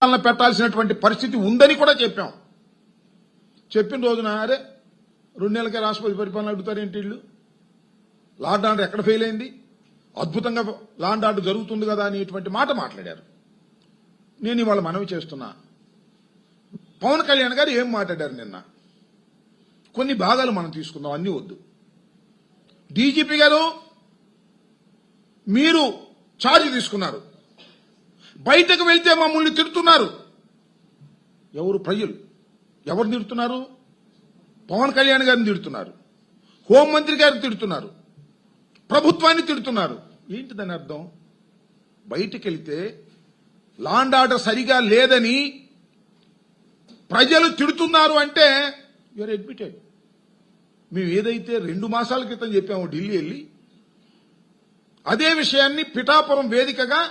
పెట్టాల్సినటువంటి పరిస్థితి ఉందని కూడా చెప్పాం. చెప్పిన రోజున అరే 2 నెలలకే రాష్ట్రపతి పరిపాలన అడుగుతారేంటి వీళ్ళు, లా అండ్ ఆర్డర్ ఎక్కడ ఫెయిల్ అయింది, అద్భుతంగా లా అండ్ ఆర్డర్ జరుగుతుంది కదా అనేటువంటి మాట మాట్లాడారు. నేను ఇవాళ మనవి చేస్తున్నా, పవన్ కళ్యాణ్ గారు ఏం మాట్లాడారు నిన్న, కొన్ని భాగాలు మనం తీసుకుందాం, అన్ని వద్దు. డీజీపీ గారు మీరు ఛార్జ్ తీసుకున్నారు, బయటకు వెళ్తే మమ్మల్ని తిడుతున్నారు. ఎవరు? ప్రజలు. ఎవరు తిడుతున్నారు? పవన్ కళ్యాణ్ గారిని తిడుతున్నారు, హోంమంత్రి గారిని తిడుతున్నారు, ప్రభుత్వాన్ని తిడుతున్నారు. ఏంటి దాని అర్థం? బయటకు వెళ్తే లా అండ్ ఆర్డర్ సరిగా లేదని ప్రజలు తిడుతున్నారు అంటే యూఆర్ అడ్మిటెడ్. మేము ఏదైతే 2 మాసాల క్రితం చెప్పామో ఢిల్లీ వెళ్ళి, అదే విషయాన్ని పిఠాపురం వేదికగా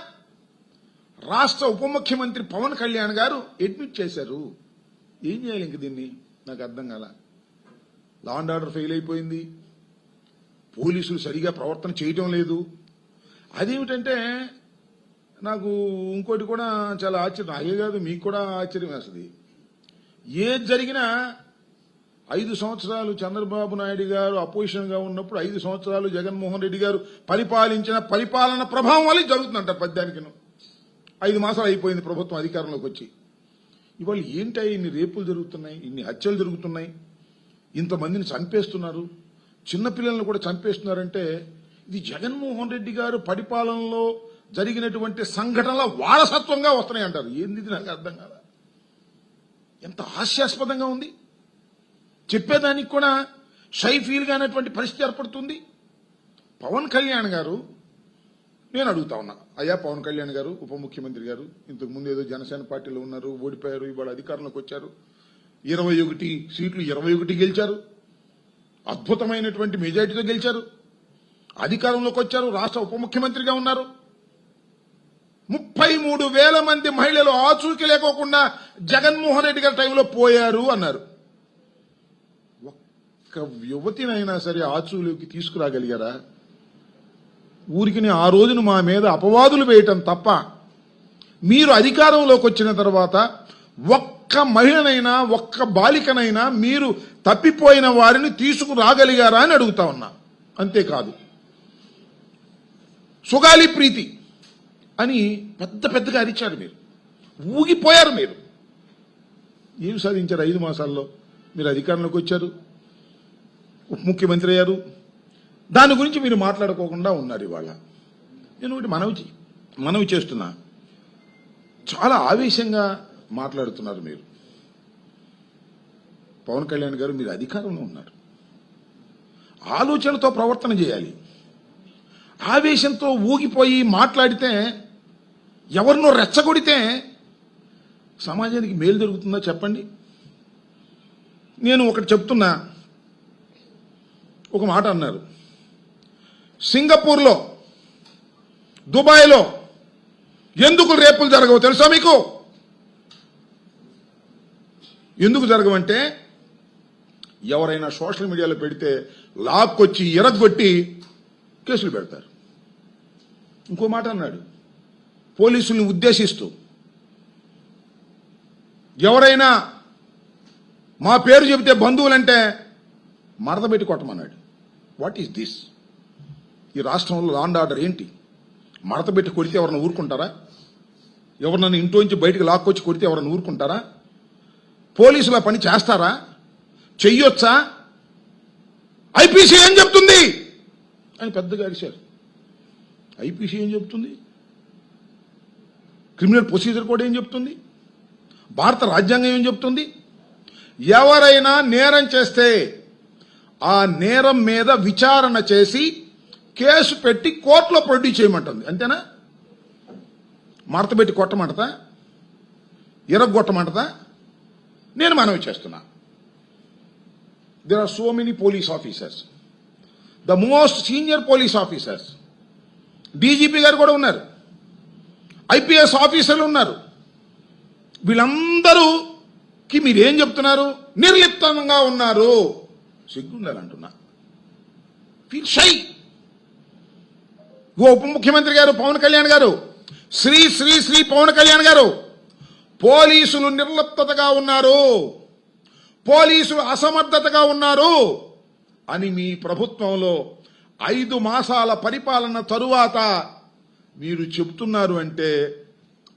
రాష్ట్ర ఉప ముఖ్యమంత్రి పవన్ కళ్యాణ్ గారు అడ్మిట్ చేశారు. ఏం చేయాలి ఇంక దీన్ని? నాకు అర్థం కాల. లా అండ్ ఆర్డర్ ఫెయిల్ అయిపోయింది, పోలీసులు సరిగా ప్రవర్తన చేయటం లేదు. అదేమిటంటే నాకు ఇంకోటి కూడా చాలా ఆశ్చర్యం, అదే కాదు మీకు కూడా ఆశ్చర్యం వేస్తుంది. ఏది జరిగినా 5 సంవత్సరాలు చంద్రబాబు నాయుడు గారు అపోజిషన్ గా ఉన్నప్పుడు 5 సంవత్సరాలు జగన్మోహన్ రెడ్డి గారు పరిపాలించిన పరిపాలన ప్రభావం వల్ల జరుగుతుందంటారు. పద్యానికి 5 మాసాలు అయిపోయింది ప్రభుత్వం అధికారంలోకి వచ్చి. ఇవాళ ఏంటి ఇన్ని రేపులు జరుగుతున్నాయి, ఇన్ని హత్యలు జరుగుతున్నాయి, ఇంతమందిని చంపేస్తున్నారు, చిన్నపిల్లలను కూడా చంపేస్తున్నారంటే ఇది జగన్మోహన్ రెడ్డి గారు పరిపాలనలో జరిగినటువంటి సంఘటనల వారసత్వంగా వస్తున్నాయి అంటారు. ఏంది నాకు అర్థం కాదు. ఎంత హాస్యాస్పదంగా ఉంది. చెప్పేదానికి కూడా షై ఫీల్ గానటువంటి పరిస్థితి ఏర్పడుతుంది. పవన్ కళ్యాణ్ గారు, నేను అడుగుతా ఉన్నా, అయ్యా పవన్ కళ్యాణ్ గారు ఉప ముఖ్యమంత్రి గారు, ఇంతకు ముందు ఏదో జనసేన పార్టీలో ఉన్నారు, ఓడిపోయారు, ఇవాళ అధికారంలోకి వచ్చారు, 21 సీట్లు 21 గెలిచారు, అద్భుతమైనటువంటి మెజారిటీతో గెలిచారు, అధికారంలోకి వచ్చారు, రాష్ట్ర ఉప ముఖ్యమంత్రిగా ఉన్నారు. 33,000 మంది మహిళలు ఆచూకీ లేకోకుండా జగన్మోహన్ రెడ్డి గారి టైంలో పోయారు అన్నారు. ఒక్క యువతినైనా సరే ఆచూలోకి తీసుకురాగలిగారా? ఊరికి ఆ రోజున మా మీద అపవాదులు వేయటం తప్ప మీరు అధికారంలోకి వచ్చిన తర్వాత ఒక్క మహిళనైనా ఒక్క బాలికనైనా మీరు తప్పిపోయిన వారిని తీసుకురాగలిగారా అని అడుగుతా ఉన్నా. అంతేకాదు, సుగాలి ప్రీతి అని పెద్ద పెద్దగా అరిచారు, మీరు ఊగిపోయారు. మీరు ఏం సాధించారు 5 మాసాల్లో? మీరు అధికారంలోకి వచ్చారు, ఉప ముఖ్యమంత్రి అయ్యారు, దాని గురించి మీరు మాట్లాడుకోకుండా ఉన్నారు. ఇవాళ నేను ఒకటి మనవి చేస్తున్నా, చాలా ఆవేశంగా మాట్లాడుతున్నారు మీరు. పవన్ కళ్యాణ్ గారు, మీరు అధికారంలో ఉన్నారు, ఆలోచనతో ప్రవర్తన చేయాలి. ఆవేశంతో ఊగిపోయి మాట్లాడితే, ఎవరినో రెచ్చగొడితే సమాజానికి మేలు జరుగుతుందా చెప్పండి? నేను ఒకటి చెప్తున్నా, ఒక మాట అన్నారు, సింగపూర్లో దుబాయ్లో ఎందుకు రేపులు జరగవు తెలుసా మీకు? ఎందుకు జరగవంటే ఎవరైనా సోషల్ మీడియాలో పెడితే లాక్కొచ్చి ఎరగొట్టి కేసులు పెడతారు. ఇంకో మాట అన్నాడు, పోలీసుల్ని ఉద్దేశిస్తూ ఎవరైనా మా పేరు చెబితే బంధువులంటే మడత పెట్టి కొట్టమన్నాడు. What is this? ఈ రాష్ట్రంలో లా అండ్ ఆర్డర్ ఏంటి? మడత పెట్టి కొడితే ఎవరన్నా ఊరుకుంటారా? ఎవరినన్నా ఇంట్లోంచి బయటకు లాక్కొచ్చి కొడితే ఎవరన్నా ఊరుకుంటారా? పోలీసుల పని చేస్తారా? చెయ్యొచ్చా? ఐపీసీ ఏం చెప్తుంది అని పెద్దగా అరిశారు. ఐపీసీ ఏం చెప్తుంది? క్రిమినల్ ప్రొసీజర్ కోడ్ ఏం చెప్తుంది? భారత రాజ్యాంగం ఏం చెప్తుంది? ఎవరైనా నేరం చేస్తే ఆ నేరం మీద విచారణ చేసి కేసు పెట్టి కోర్టులో ప్రొడ్యూస్ చేయమంటుంది. అంతేనా? మడత పెట్టి కొట్టమంటదా? ఎరగొట్టమంటదా? నేను మనవి చేస్తున్నా, there are so many police officers, the most senior police officers, DGP గారు కూడా ఉన్నారు, ఐపీఎస్ ఆఫీసర్లు ఉన్నారు. వీళ్ళందరూకి మీరేం చెప్తున్నారు? నిర్లిప్తంగా ఉన్నారు. సిగ్గుండాలంటున్నా, ఫీల్ షై. ఉప ముఖ్యమంత్రి గారు పవన్ కళ్యాణ్ గారు, శ్రీ శ్రీ శ్రీ పవన్ కళ్యాణ్ గారు పోలీసులు నిర్లిప్తగా ఉన్నారు, పోలీసులు అసమర్థతగా ఉన్నారు అని మీ ప్రభుత్వంలో 5 మాసాల పరిపాలన తరువాత మీరు చెబుతున్నారు అంటే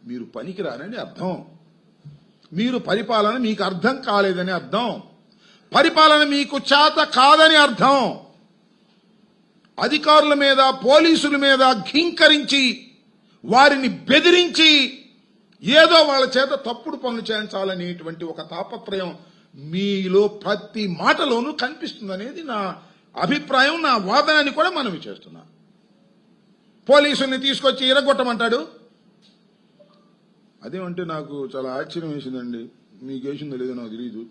మీరు పనికిరారని అర్థం. మీరు పరిపాలన మీకు అర్థం కాలేదని అర్థం. పరిపాలన మీకు చేత కాదని అర్థం. అధికారుల మీద, పోలీసుల మీద ఘీంకరించి, వారిని బెదిరించి ఏదో వాళ్ళ చేత తప్పుడు పనులు చేయించాలనేటువంటి ఒక తాపత్రయం మీలో ప్రతి మాటలోనూ కనిపిస్తుందనేది నా అభిప్రాయం, నా వాదనని కూడా మనవి చేస్తున్నా. పోలీసుల్ని తీసుకొచ్చి ఇరగొట్టమంటాడు. అదేమంటే నాకు చాలా ఆశ్చర్యం వేసిందండి. మీకు వేసిందో లేదో నాకు తెలియదు.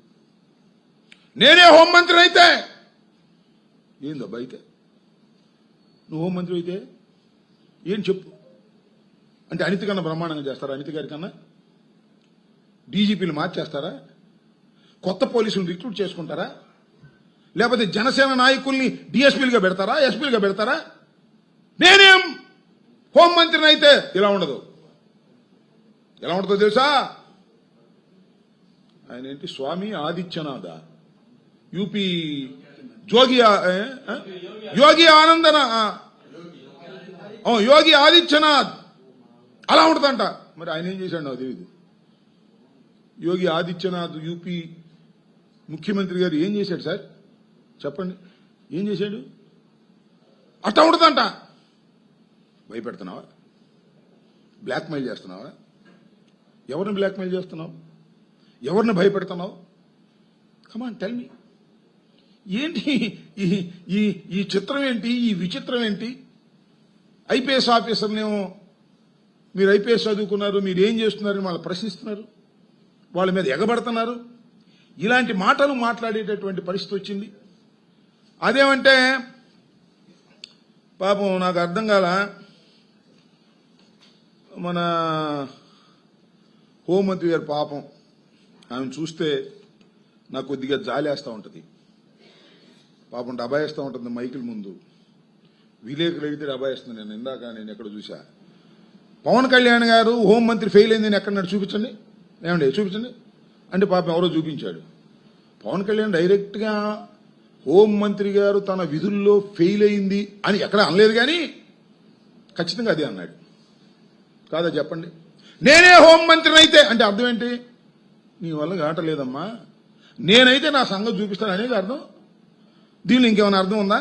నేనే హోంమంత్రి అయితే ఏందబ్బా, అయితే నువ్వు హోంమంత్రి అయితే ఏం చెప్పు అంటే అనిత కన్నా బ్రహ్మాండంగా చేస్తారా? అనిత గారి కన్నా డీజీపీలు మార్చేస్తారా? కొత్త పోలీసులు రిక్రూట్ చేసుకుంటారా? లేకపోతే జనసేన నాయకుల్ని డిఎస్పీలుగా పెడతారా, ఎస్పీలుగా పెడతారా? నేనేం హోంమంత్రిని అయితే ఇలా ఉండదు. ఎలా ఉంటుందో తెలుసా? ఆయన ఏంటి, స్వామి ఆదిత్యనాథ, యూపీ యోగి ఆనందన, యోగి ఆదిత్యనాథ్ అలా ఉంటుందంట. మరి ఆయన ఏం చేశాడు నాకు తెలియదు. యోగి ఆదిత్యనాథ్ యూపీ ముఖ్యమంత్రి గారు ఏం చేశాడు సార్ చెప్పండి? ఏం చేశాడు? అట్టా ఉంటుందంట. భయపెడుతున్నావా? బ్లాక్మెయిల్ చేస్తున్నావా? ఎవరిని బ్లాక్మెయిల్ చేస్తున్నావు? ఎవరిని భయపెడుతున్నావు? Come on tell me. ఏంటి ఈ చిత్రం ఏంటి? ఈ విచిత్రం ఏంటి? ఐపీఎస్ ఆఫీసర్నేమో మీరు ఐపీఎస్ చదువుకున్నారు, మీరు ఏం చేస్తున్నారని వాళ్ళు ప్రశ్నిస్తున్నారు, వాళ్ళ మీద ఎగబడుతున్నారు. ఇలాంటి మాటలు మాట్లాడేటటువంటి పరిస్థితి వచ్చింది. అదేమంటే పాపం నాకు అర్థం కాల, మన హోంమంత్రి గారు పాపం, ఆమెను చూస్తే నాకు కొద్దిగా జాలేస్తూ ఉంటుంది. పాపం డబాయిస్తూ ఉంటుంది మైకుల ముందు. విలేకరులు అడిగితే డబాయిస్తుంది. నేను ఇందాక ఎక్కడ చూసా, పవన్ కళ్యాణ్ గారు హోంమంత్రి ఫెయిల్ అయిందని ఎక్కడన్నాడు చూపించండి, ఏమండి చూపించండి అంటే పాపం ఎవరో చూపించాడు. పవన్ కళ్యాణ్ డైరెక్ట్ గా హోంమంత్రి గారు తన విధుల్లో ఫెయిల్ అయింది అని ఎక్కడ అనలేదు, కానీ ఖచ్చితంగా అదే అన్నాడు. కాదా చెప్పండి? నేనే హోంమంత్రిని అయితే అంటే అర్థం ఏంటి? నీ వల్ల కావట్లేదమ్మా, నేనైతే నా సంగతి చూపిస్తాను అనేది అర్థం. దీనిలో ఇంకేమైనా అర్థం ఉందా?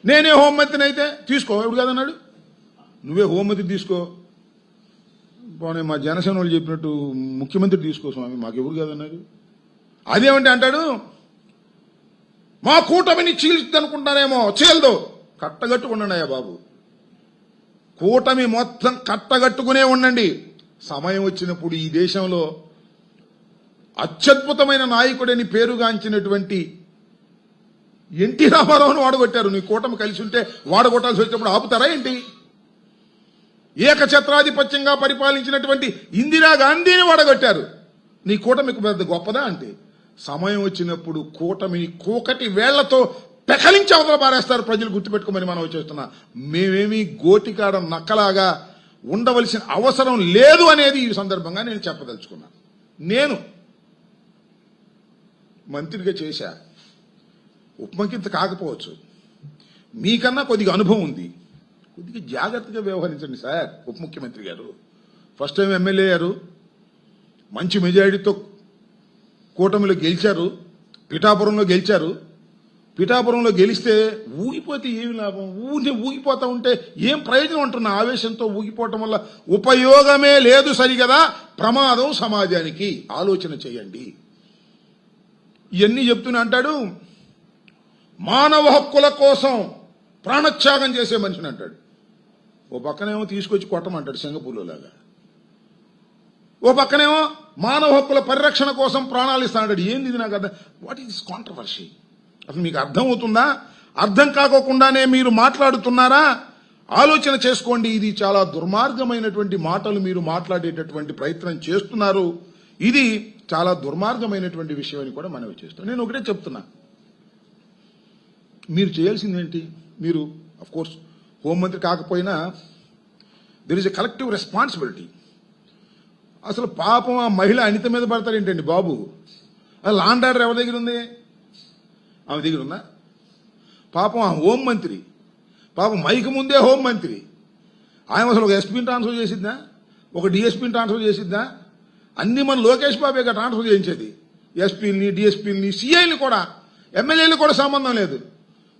నేనే హోంమంత్రిని అయితే తీసుకో, ఎవడు కాదన్నాడు? నువ్వే హోంమంత్రి తీసుకో. పోనీ మా జనసేన వాళ్ళు చెప్పినట్టు ముఖ్యమంత్రి తీసుకో స్వామి, మాకెవరు కాదన్నారు. అదేమంటే అంటాడు, మా కూటమిని చీల్చుదనుకుంటానేమో, చీలదు, కట్టగట్టుకున్నాయా బాబు. కూటమి మొత్తం కట్టగట్టుకునే ఉండండి. సమయం వచ్చినప్పుడు ఈ దేశంలో అత్యద్భుతమైన నాయకుడని పేరుగాంచినటువంటి ఎన్టీ రామారావును వాడగొట్టారు. నీ కూటమి కలిసి ఉంటే వాడగొట్టాల్సి వచ్చినప్పుడు ఆపుతారా ఏంటి? ఏకఛత్రాధిపత్యంగా పరిపాలించినటువంటి ఇందిరాగాంధీని వాడగొట్టారు. నీ కూటమికి పెద్ద గొప్పదా అంటే? సమయం వచ్చినప్పుడు కూటమిని కూకటి వేళ్లతో పెకలించి అవతల పారేస్తారు ప్రజలు, గుర్తుపెట్టుకోమని మనం చేస్తున్నా. మేమేమీ గోటికాడ నక్కలాగా ఉండవలసిన అవసరం లేదు అనేది ఈ సందర్భంగా నేను చెప్పదలుచుకున్నా. నేను మంత్రిగా చేశా, ఉపముఖ్యంత కాకపోవచ్చు, మీకన్నా కొద్దిగా అనుభవం ఉంది. కొద్దిగా జాగ్రత్తగా వ్యవహరించండి సార్. ఉప ముఖ్యమంత్రి గారు ఫస్ట్ టైం ఎమ్మెల్యే అయ్యారు, మంచి మెజారిటీతో కూటమిలో గెలిచారు, పిఠాపురంలో గెలిచారు. పిఠాపురంలో గెలిస్తే ఊగిపోతే ఏమి లాభం? ఊగిపోతా ఉంటే ఏం ప్రయోజనం అంటున్న? ఆవేశంతో ఊగిపోవటం వల్ల ఉపయోగమే లేదు సరిగదా, ప్రమాదం సమాజానికి. ఆలోచన చేయండి. ఇవన్నీ చెప్తూనే అంటాడు, మానవ హక్కుల కోసం ప్రాణత్యాగం చేసే మనిషిని అంటాడు. ఓ పక్కనేమో తీసుకొచ్చి కొట్టమంటాడు సింగపూర్లో లాగా, ఓ పక్కనేమో మానవ హక్కుల పరిరక్షణ కోసం ప్రాణాలు ఇస్తాడు. ఏంది ఇది? నాకు అర్థం. What is controversy? అసలు మీకు అర్థం అవుతుందా? అర్థం కాకోకుండానే మీరు మాట్లాడుతున్నారా? ఆలోచన చేసుకోండి. ఇది చాలా దుర్మార్గమైనటువంటి మాటలు మీరు మాట్లాడేటటువంటి ప్రయత్నం చేస్తున్నారు. ఇది చాలా దుర్మార్గమైనటువంటి విషయం అని కూడా మనవి చేస్తున్నాను. నేను ఒకటే చెప్తున్నా, మీరు చేయాల్సింది ఏంటి? మీరు అఫ్ కోర్స్ హోంమంత్రి కాకపోయినా there is a collective responsibility. అసలు పాపం ఆ మహిళ అనిత మీద పడతారేంటండి బాబు? అది లాండ్ ఆర్డర్ ఎవరి దగ్గర ఉంది? ఆమె దగ్గర ఉందా? పాపం ఆ హోంమంత్రి, పాపం మైకి ముందే హోంమంత్రి, ఆయన అసలు ఒక ఎస్పీని ట్రాన్స్ఫర్ చేసిద్దా, ఒక డిఎస్పీని ట్రాన్స్ఫర్ చేసిద్దా? అన్ని మన లోకేష్ బాబేగా ట్రాన్స్ఫర్ చేయించేది. ఎస్పీలని, డిఎస్పీలని, సిఐని కూడా, ఎమ్మెల్యేలు కూడా సంబంధం లేదు.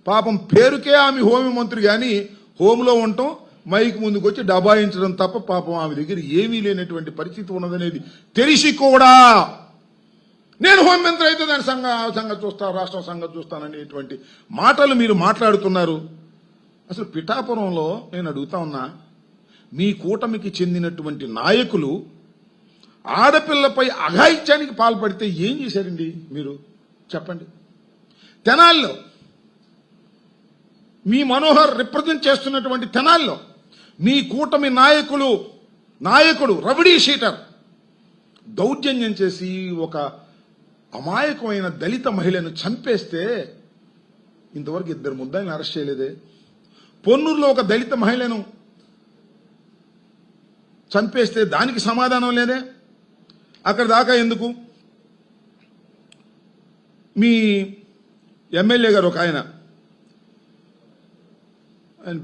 పాపం పేరుకే ఆమె హోం మంత్రి కానీ హోంలో ఉండటం, మైక్ ముందుకు వచ్చి డబాయించడం తప్ప పాపం ఆమె దగ్గర ఏమీ లేనటువంటి పరిస్థితి ఉన్నదనేది తెలిసి కూడా నేను హోంమంత్రి అయితే దాని సంగతి చూస్తా, రాష్ట్రం సంగతి చూస్తాననేటువంటి మాటలు మీరు మాట్లాడుతున్నారు. అసలు పిఠాపురంలో నేను అడుగుతా ఉన్నా, మీ కూటమికి చెందినటువంటి నాయకులు ఆడపిల్లపై అఘాయిత్యానికి పాల్పడితే ఏం చేశారండి మీరు? చెప్పండి. తెనాల్లో మీ మనోహర్ రిప్రజెంట్ చేస్తున్నటువంటి తెనాల్లో మీ కూటమి నాయకుడు రవిడీ షీటర్ దౌర్జన్యం చేసి ఒక అమాయకమైన దళిత మహిళను చంపేస్తే ఇంతవరకు 2 ముద్దాయిలను అరెస్ట్ చేయలేదే. పొన్నూరులో ఒక దళిత మహిళను చంపేస్తే దానికి సమాధానం లేదే. అక్కడ దాకా ఎందుకు? మీ ఎమ్మెల్యే గారు ఒక ఆయన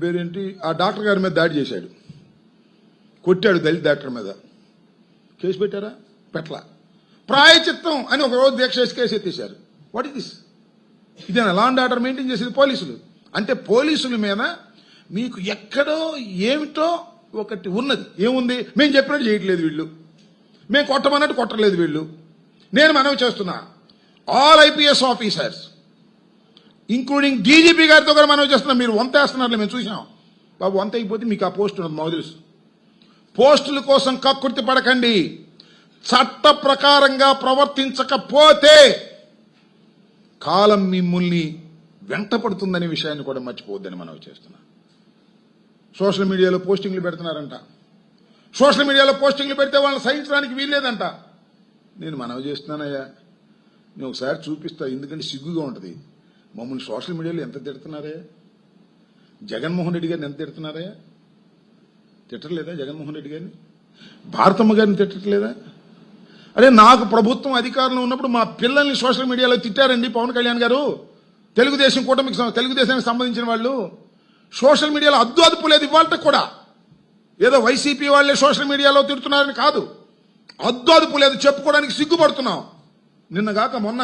పేరేంటి, ఆ డాక్టర్ గారి మీద దాడి చేశాడు, కొట్టాడు దళిత డాక్టర్ మీద. కేసు పెట్టారా? పెట్ల. ప్రాయచిత్తం అని ఒక రోజు దీక్ష చేసి కేసు ఎత్తేశారు. What is this? ఇదేనా లా అండ్ ఆర్డర్ మెయింటైన్ చేసేది పోలీసులు? అంటే పోలీసుల మీద మీకు ఎక్కడో ఏమిటో ఒకటి ఉన్నది. ఏముంది? మేము చెప్పినట్టు చేయట్లేదు వీళ్ళు, మేము కొట్టమన్నట్టు కొట్టలేదు వీళ్ళు. నేను మనవి చేస్తున్నా, all IPS officers including DGP గారితో కూడా మనవి చేస్తున్నాం. మీరు వంత వేస్తున్నారు, మేము చూసాం బాబు. వంత అయిపోతే మీకు ఆ పోస్ట్ ఉన్నది, మాకు తెలుసు. పోస్టుల కోసం కక్కుర్తి పడకండి. చట్ట ప్రకారంగా ప్రవర్తించకపోతే కాలం మిమ్మల్ని వెంట పడుతుందనే విషయాన్ని కూడా మర్చిపోవద్దని మనవి చేస్తున్నా. సోషల్ మీడియాలో పోస్టింగ్లు పెడుతున్నారంట. సోషల్ మీడియాలో పోస్టింగ్లు పెడితే వాళ్ళని సహించడానికి వీల్లేదంట. నేను మనవి చేస్తున్నానయ్యా, నేను ఒకసారి చూపిస్తా, ఎందుకంటే సిగ్గుగా ఉంటుంది. మమ్మల్ని సోషల్ మీడియాలో ఎంత తిడుతున్నారే, జగన్మోహన్ రెడ్డి గారిని ఎంత తిడుతున్నారే. తిట్టలేదా జగన్మోహన్ రెడ్డి గారిని? భారతమ్మ గారిని తిట్టట్లేదా? అరే, నాకు ప్రభుత్వం అధికారంలో ఉన్నప్పుడు మా పిల్లల్ని సోషల్ మీడియాలో తిట్టారండి పవన్ కళ్యాణ్ గారు. తెలుగుదేశానికి సంబంధించిన వాళ్ళు సోషల్ మీడియాలో అదుపు లేదు. ఇవాళ కూడా ఏదో వైసీపీ వాళ్లే సోషల్ మీడియాలో తిడుతున్నారని కాదు, అదుపు లేదు, చెప్పుకోవడానికి సిగ్గుపడుతున్నాం. నిన్నగాక మొన్న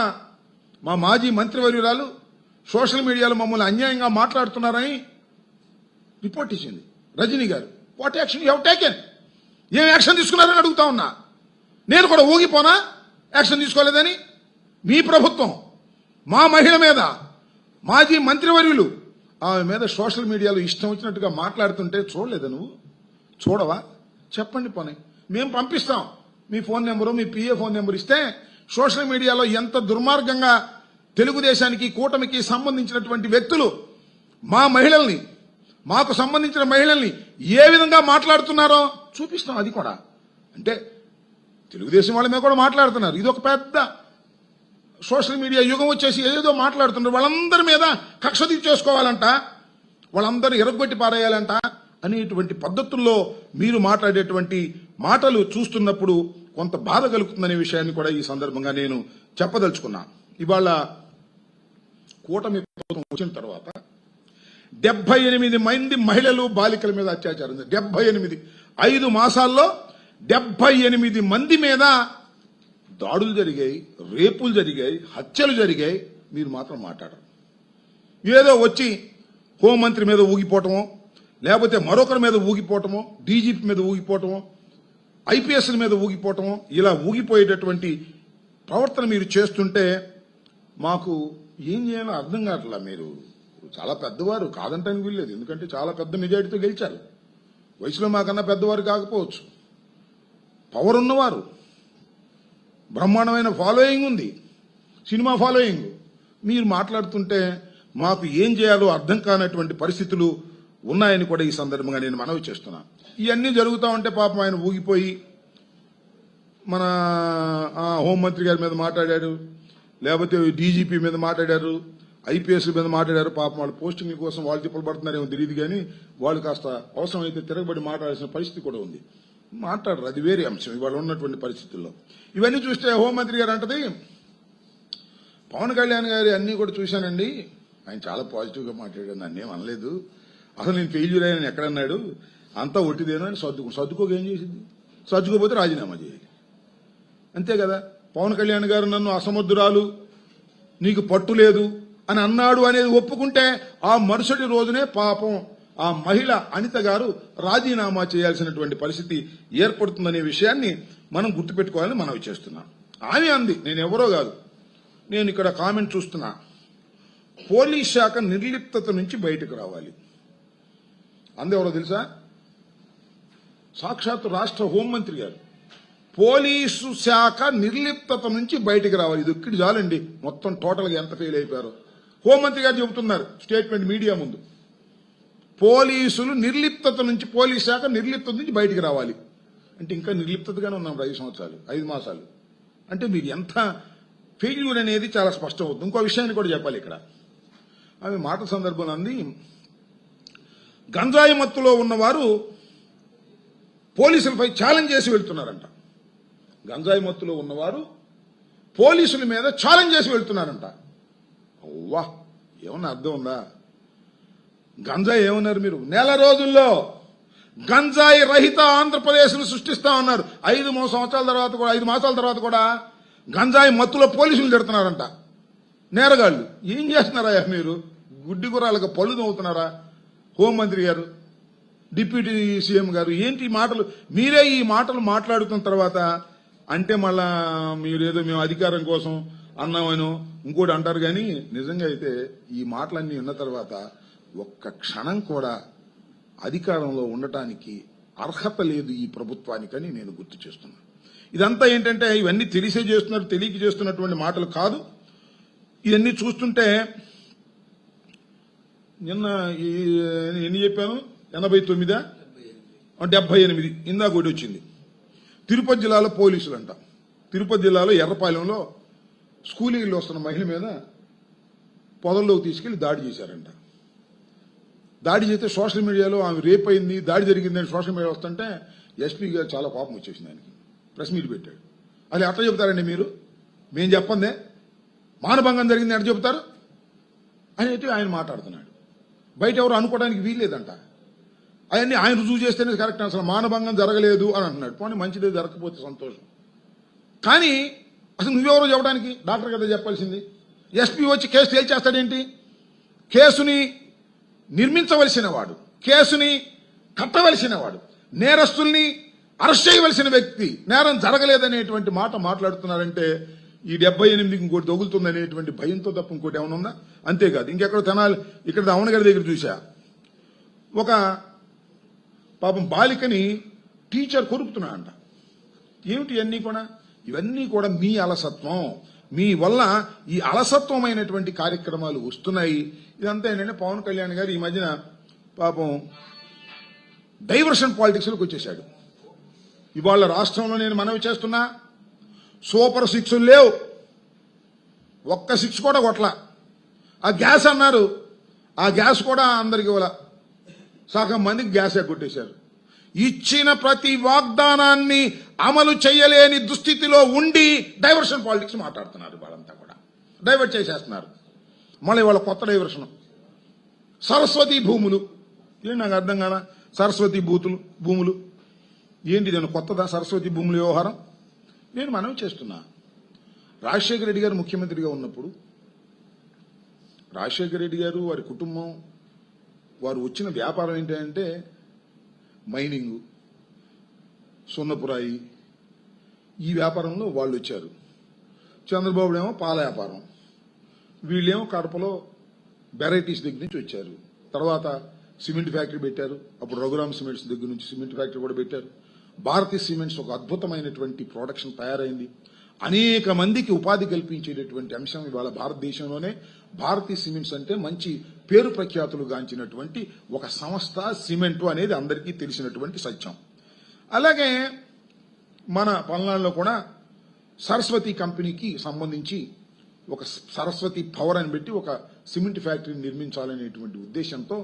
మా మాజీ మంత్రివర్యురాలు సోషల్ మీడియాలో మమ్మల్ని అన్యాయంగా మాట్లాడుతున్నారని రిపోర్ట్ ఇచ్చింది రజనీ గారు. What action you have taken? ఏం యాక్షన్ తీసుకున్నారని అడుగుతా ఉన్నా. నేను కూడా ఊగిపోనా యాక్షన్ తీసుకోలేదని? మీ ప్రభుత్వం మా మహిళ మీద, మాజీ మంత్రివర్యులు ఆమె మీద సోషల్ మీడియాలో ఇష్టం వచ్చినట్టుగా మాట్లాడుతుంటే చూడలేదా నువ్వు? చూడవా? చెప్పండి పోనీ, మేము పంపిస్తాం. మీ ఫోన్ నెంబరు, మీ పిఏ ఫోన్ నెంబర్ ఇస్తే సోషల్ మీడియాలో ఎంత దుర్మార్గంగా తెలుగుదేశానికి, కూటమికి సంబంధించినటువంటి వ్యక్తులు మా మహిళల్ని, మాకు సంబంధించిన మహిళల్ని ఏ విధంగా మాట్లాడుతున్నారో చూపిస్తాం. అది కూడా అంటే తెలుగుదేశం వాళ్ళ మీద కూడా మాట్లాడుతున్నారు. ఇది ఒక పెద్ద సోషల్ మీడియా యుగం వచ్చేసి ఏదో మాట్లాడుతున్నారు. వాళ్ళందరి మీద కక్ష తీర్చేసుకోవాలంట, వాళ్ళందరూ ఎరగొట్టి పారేయాలంట అనేటువంటి పద్ధతుల్లో మీరు మాట్లాడేటువంటి మాటలు చూస్తున్నప్పుడు కొంత బాధ కలుగుతుందనే విషయాన్ని కూడా ఈ సందర్భంగా నేను చెప్పదలుచుకున్నా. ఇవాళ కూటమి ప్రభుత్వం వచ్చిన తర్వాత 78 మంది మహిళలు, బాలికల మీద అత్యాచారం. 78 5 మాసాల్లో 78 మంది మీద దాడులు జరిగాయి, రేపులు జరిగాయి, హత్యలు జరిగాయి. మీరు మాత్రం మాట్లాడరు. ఏదో వచ్చి హోంమంత్రి మీద ఊగిపోవటమో, లేకపోతే మరొకరి మీద ఊగిపోవటమో, డీజీపీ మీద ఊగిపోవటమో, ఐపీఎస్ల మీద ఊగిపోవటమో, ఇలా ఊగిపోయేటటువంటి ప్రవర్తన మీరు చేస్తుంటే మాకు ఏం చేయాలో అర్థం కావట్లా. మీరు చాలా పెద్దవారు, కాదంటానికి వీల్లేదు, ఎందుకంటే చాలా పెద్ద మెజారిటీతో గెలిచారు. వయసులో మాకన్నా పెద్దవారు కాకపోవచ్చు, పవర్ ఉన్నవారు, బ్రహ్మాండమైన ఫాలోయింగ్ ఉంది, సినిమా ఫాలోయింగ్. మీరు మాట్లాడుతుంటే మాకు ఏం చేయాలో అర్థం కానటువంటి పరిస్థితులు ఉన్నాయని కూడా ఈ సందర్భంగా నేను మనవి చేస్తున్నా. ఇవన్నీ జరుగుతూ ఉంటే పాపం ఆయన ఊగిపోయి మన హోంమంత్రి గారి మీద మాట్లాడారు, లేకపోతే డీజీపీ మీద మాట్లాడారు, ఐపీఎస్ మీద మాట్లాడారు. పాపం వాళ్ళ పోస్టింగ్ కోసం వాళ్ళు తిప్పలు పడుతున్నారేమో తెలియదు, కానీ వాళ్ళు కాస్త అవసరమైతే తిరగబడి మాట్లాడాల్సిన పరిస్థితి కూడా ఉంది. మాట్లాడరు, అది వేరే అంశం ఇవాళ ఉన్నటువంటి పరిస్థితుల్లో. ఇవన్నీ చూస్తే హోంమంత్రి గారు అంటది, పవన్ కళ్యాణ్ గారి అన్ని కూడా చూశానండి, ఆయన చాలా పాజిటివ్ గా మాట్లాడాడు, నన్నేం అనలేదు, అసలు నేను ఫెయిల్యూర్ అయ్యాను ఎక్కడన్నాడు, అంతా ఒట్టిదేనో అని సర్దుకోక ఏం చేసింది, సర్దుకోపోతే రాజీనామా చేయాలి, అంతే కదా. పవన్ కళ్యాణ్ గారు నన్ను అసమర్థురాలు, నీకు పట్టు లేదు అని అన్నాడు అనేది ఒప్పుకుంటే ఆ మరుసటి రోజునే పాపం ఆ మహిళ అనిత గారు రాజీనామా చేయాల్సినటువంటి పరిస్థితి ఏర్పడుతుందనే విషయాన్ని మనం గుర్తుపెట్టుకోవాలని మనవి చేస్తున్నాం. ఆమె అంది, నేను ఎవరో కాదు, నేను ఇక్కడ కామెంట్ చూస్తున్నా, పోలీస్ శాఖ నిర్లిప్తత నుంచి బయటకు రావాలి. అందెవరో తెలుసా? సాక్షాత్తు రాష్ట్ర హోంమంత్రి గారు. పోలీసు శాఖ నిర్లిప్తత నుంచి బయటకు రావాలి, ఇది ఒక్కటి చాలండి మొత్తం టోటల్ గా ఎంత ఫెయిల్ అయిపోయారో. హోంమంత్రి గారు చెబుతున్నారు స్టేట్మెంట్ మీడియా ముందు, పోలీసులు నిర్లిప్తత నుంచి, పోలీస్ శాఖ నిర్లిప్తత నుంచి బయటకు రావాలి అంటే ఇంకా నిర్లిప్తతగానే ఉన్నాం 5 సంవత్సరాలు 5 మాసాలు అంటే మీరు ఎంత ఫెయిల్యూర్ అనేది చాలా స్పష్టం అవుతుంది. ఇంకో విషయాన్ని కూడా చెప్పాలి ఇక్కడ. ఆమె మాట సందర్భంలో అంది, గంజాయి మత్తులో ఉన్నవారు పోలీసులపై ఛాలెంజ్ చేసి వెళ్తున్నారంట. గంజాయి మత్తులో ఉన్నవారు పోలీసుల మీద ఛాలెంజ్ చేసి వెళ్తున్నారంట. అవ్వా, ఏమన్నా అర్థం ఉందా? గంజాయి ఏమన్నారు మీరు? నెల రోజుల్లో గంజాయి రహిత ఆంధ్రప్రదేశ్ ను సృష్టిస్తా ఉన్నారు. 5 మాసాల తర్వాత కూడా గంజాయి మత్తులో పోలీసులు తిడుతున్నారంట. నేరగాళ్లు ఏం చేస్తున్నారా మీరు? గుడ్డి గుర్రాలకు పళ్ళు నవ్వుతున్నారా? హోంమంత్రి గారు, డిప్యూటీ సీఎం గారు, ఏంటి మాటలు? మీరే ఈ మాటలు మాట్లాడుతున్న తర్వాత అంటే మళ్ళా మీరేదో మేము అధికారం కోసం అన్నామనో ఇంకోటి అంటారు. కానీ నిజంగా అయితే ఈ మాటలన్నీ ఉన్న తర్వాత ఒక్క క్షణం కూడా అధికారంలో ఉండటానికి అర్హత లేదు ఈ ప్రభుత్వానికని నేను గుర్తు చేస్తున్నాను. ఇదంతా ఏంటంటే ఇవన్నీ తెలిసే చేస్తున్నారు, తెలియక చేస్తున్నటువంటి మాటలు కాదు. ఇవన్నీ చూస్తుంటే నిన్న ఎన్ని చెప్పాను, 89 78 ఇందాక ఒకటి వచ్చింది. తిరుపతి జిల్లాలో పోలీసులు అంట, తిరుపతి జిల్లాలో ఎర్రపాలెంలో స్కూలీలో వస్తున్న మహిళ మీద పొదల్లోకి తీసుకెళ్లి దాడి చేశారంట. దాడి చేస్తే సోషల్ మీడియాలో ఆమె రేప్ అయింది, దాడి జరిగిందని సోషల్ మీడియా వస్తుంటే ఎస్పీ గారు చాలా కోపం వచ్చేసింది, ఆయనకి ప్రెస్ మీట్ పెట్టాడు. అది ఎట్లా చెబుతారండి మీరు? మేం చెప్పందే మానభంగం జరిగింది ఎట్లా చెబుతారు అనేది ఆయన మాట్లాడుతున్నాడు. బయట ఎవరు అనుకోవడానికి వీల్లేదంట. అవన్నీ ఆయన రుజువు చేస్తేనే కరెక్ట్, అసలు మానభంగం జరగలేదు అని అంటున్నాడు. పోనీ మంచిదే, జరగకపోతే సంతోషం. కానీ అసలు నువ్వెవరో చెప్పడానికి? డాక్టర్ కదా చెప్పాల్సింది. ఎస్పీ వచ్చి కేసు తేల్చేస్తాడేంటి? కేసుని నిర్మించవలసిన వాడు, కేసుని కట్టవలసిన వాడు, నేరస్తుల్ని అరెస్ట్ చేయవలసిన వ్యక్తి నేరం జరగలేదనేటువంటి మాట మాట్లాడుతున్నారంటే ఈ 78 ఇంకోటి తగులుతుందనేటువంటి భయంతో తప్ప ఇంకోటి ఏమైనా ఉందా? అంతేకాదు, ఇంకెక్కడ తెనాలి, ఇక్కడ అవనగారి దగ్గర చూసా, ఒక పాపం బాలికని టీచర్ కొరుకుతున్నాడంట. ఏమిటి ఇవన్నీ కూడా మీ అలసత్వం, మీ వల్ల ఈ అలసత్వమైనటువంటి కార్యక్రమాలు వస్తున్నాయి. ఇదంతా ఏంటంటే పవన్ కళ్యాణ్ గారు ఈ మధ్యన పాపం డైవర్షన్ పాలిటిక్స్లోకి వచ్చేశాడు. ఇవాళ రాష్ట్రంలో నేను మనవి చేస్తున్నా, సూపర్ 6 లేవు, ఒక్క 6 కూడా కొట్ల. ఆ గ్యాస్ అన్నారు, ఆ గ్యాస్ కూడా అందరికి ఇవ్వాల, సగం మందికి గ్యాస్ ఎగ్గొట్టేశారు. ఇచ్చిన ప్రతి వాగ్దానాన్ని అమలు చేయలేని దుస్థితిలో ఉండి డైవర్షన్ పాలిటిక్స్ మాట్లాడుతున్నారు. వాళ్ళంతా కూడా డైవర్ట్ చేసేస్తున్నారు. మళ్ళీ వాళ్ళ కొత్త డైవర్షన్ సరస్వతి భూములు. ఏంటి నాకు అర్థం కాదా? సరస్వతి భూములు ఏంటి? నేను కొత్తదా సరస్వతి భూముల వ్యవహారం? నేను మనవి చేస్తున్నా, రాజశేఖర రెడ్డి గారు ముఖ్యమంత్రిగా ఉన్నప్పుడు రాజశేఖర రెడ్డి గారు వారి కుటుంబం వారు వచ్చిన వ్యాపారం ఏంటంటే మైనింగ్, సున్నపురాయి, ఈ వ్యాపారంలో వాళ్ళు వచ్చారు. చంద్రబాబు ఏమో పాల వ్యాపారం, వీళ్ళేమో కడపలో వెరైటీస్ దగ్గర నుంచి వచ్చారు. తర్వాత సిమెంట్ ఫ్యాక్టరీ పెట్టారు. అప్పుడు రఘురామ్ సిమెంట్స్ దగ్గర నుంచి సిమెంట్ ఫ్యాక్టరీ కూడా పెట్టారు. భారతీ సిమెంట్స్ ఒక అద్భుతమైనటువంటి ప్రొడక్షన్ తయారైంది. అనేక మందికి ఉపాధి కల్పించేటటువంటి అంశం ఇవాళ భారతదేశంలోనే భారతీ సిమెంట్స్ అంటే మంచి పేరు ప్రఖ్యాతులు గాంచినటువంటి ఒక సంస్థ సిమెంటు అనేది అందరికీ తెలిసినటువంటి సత్యం. అలాగే మన పల్నాడులో కూడా సరస్వతి కంపెనీకి సంబంధించి ఒక సరస్వతి పవర్ అని పెట్టి ఒక సిమెంట్ ఫ్యాక్టరీని నిర్మించాలనేటువంటి ఉద్దేశంతో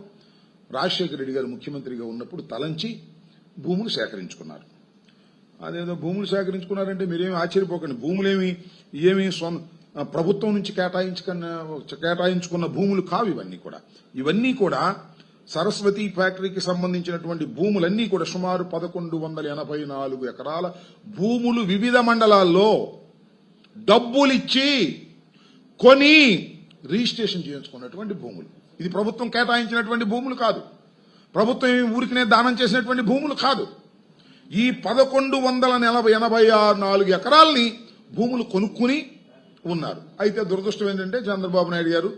రాజశేఖర రెడ్డి గారు ముఖ్యమంత్రిగా ఉన్నప్పుడు తలంచి భూములు సేకరించుకున్నారు. అదేదో భూములు సేకరించుకున్నారంటే మీరేమి ఆశ్చర్యపోకండి. భూములేమి ఏమి ప్రభుత్వం నుంచి కేటాయించుకున్న భూములు కావు ఇవన్నీ కూడా సరస్వతి ఫ్యాక్టరీకి సంబంధించినటువంటి భూములన్నీ కూడా సుమారు 1184 ఎకరాల భూములు వివిధ మండలాల్లో డబ్బులిచ్చి కొని రిజిస్ట్రేషన్ చేయించుకున్నటువంటి భూములు. ఇది ప్రభుత్వం కేటాయించినటువంటి భూములు కాదు, ప్రభుత్వం ఊరికినే దానం చేసినటువంటి భూములు కాదు. ఈ 1184 ఎకరాల్ని భూములు కొనుక్కుని ఉన్నారు. అయితే దురదృష్టం ఏంటంటే చంద్రబాబు నాయుడు గారు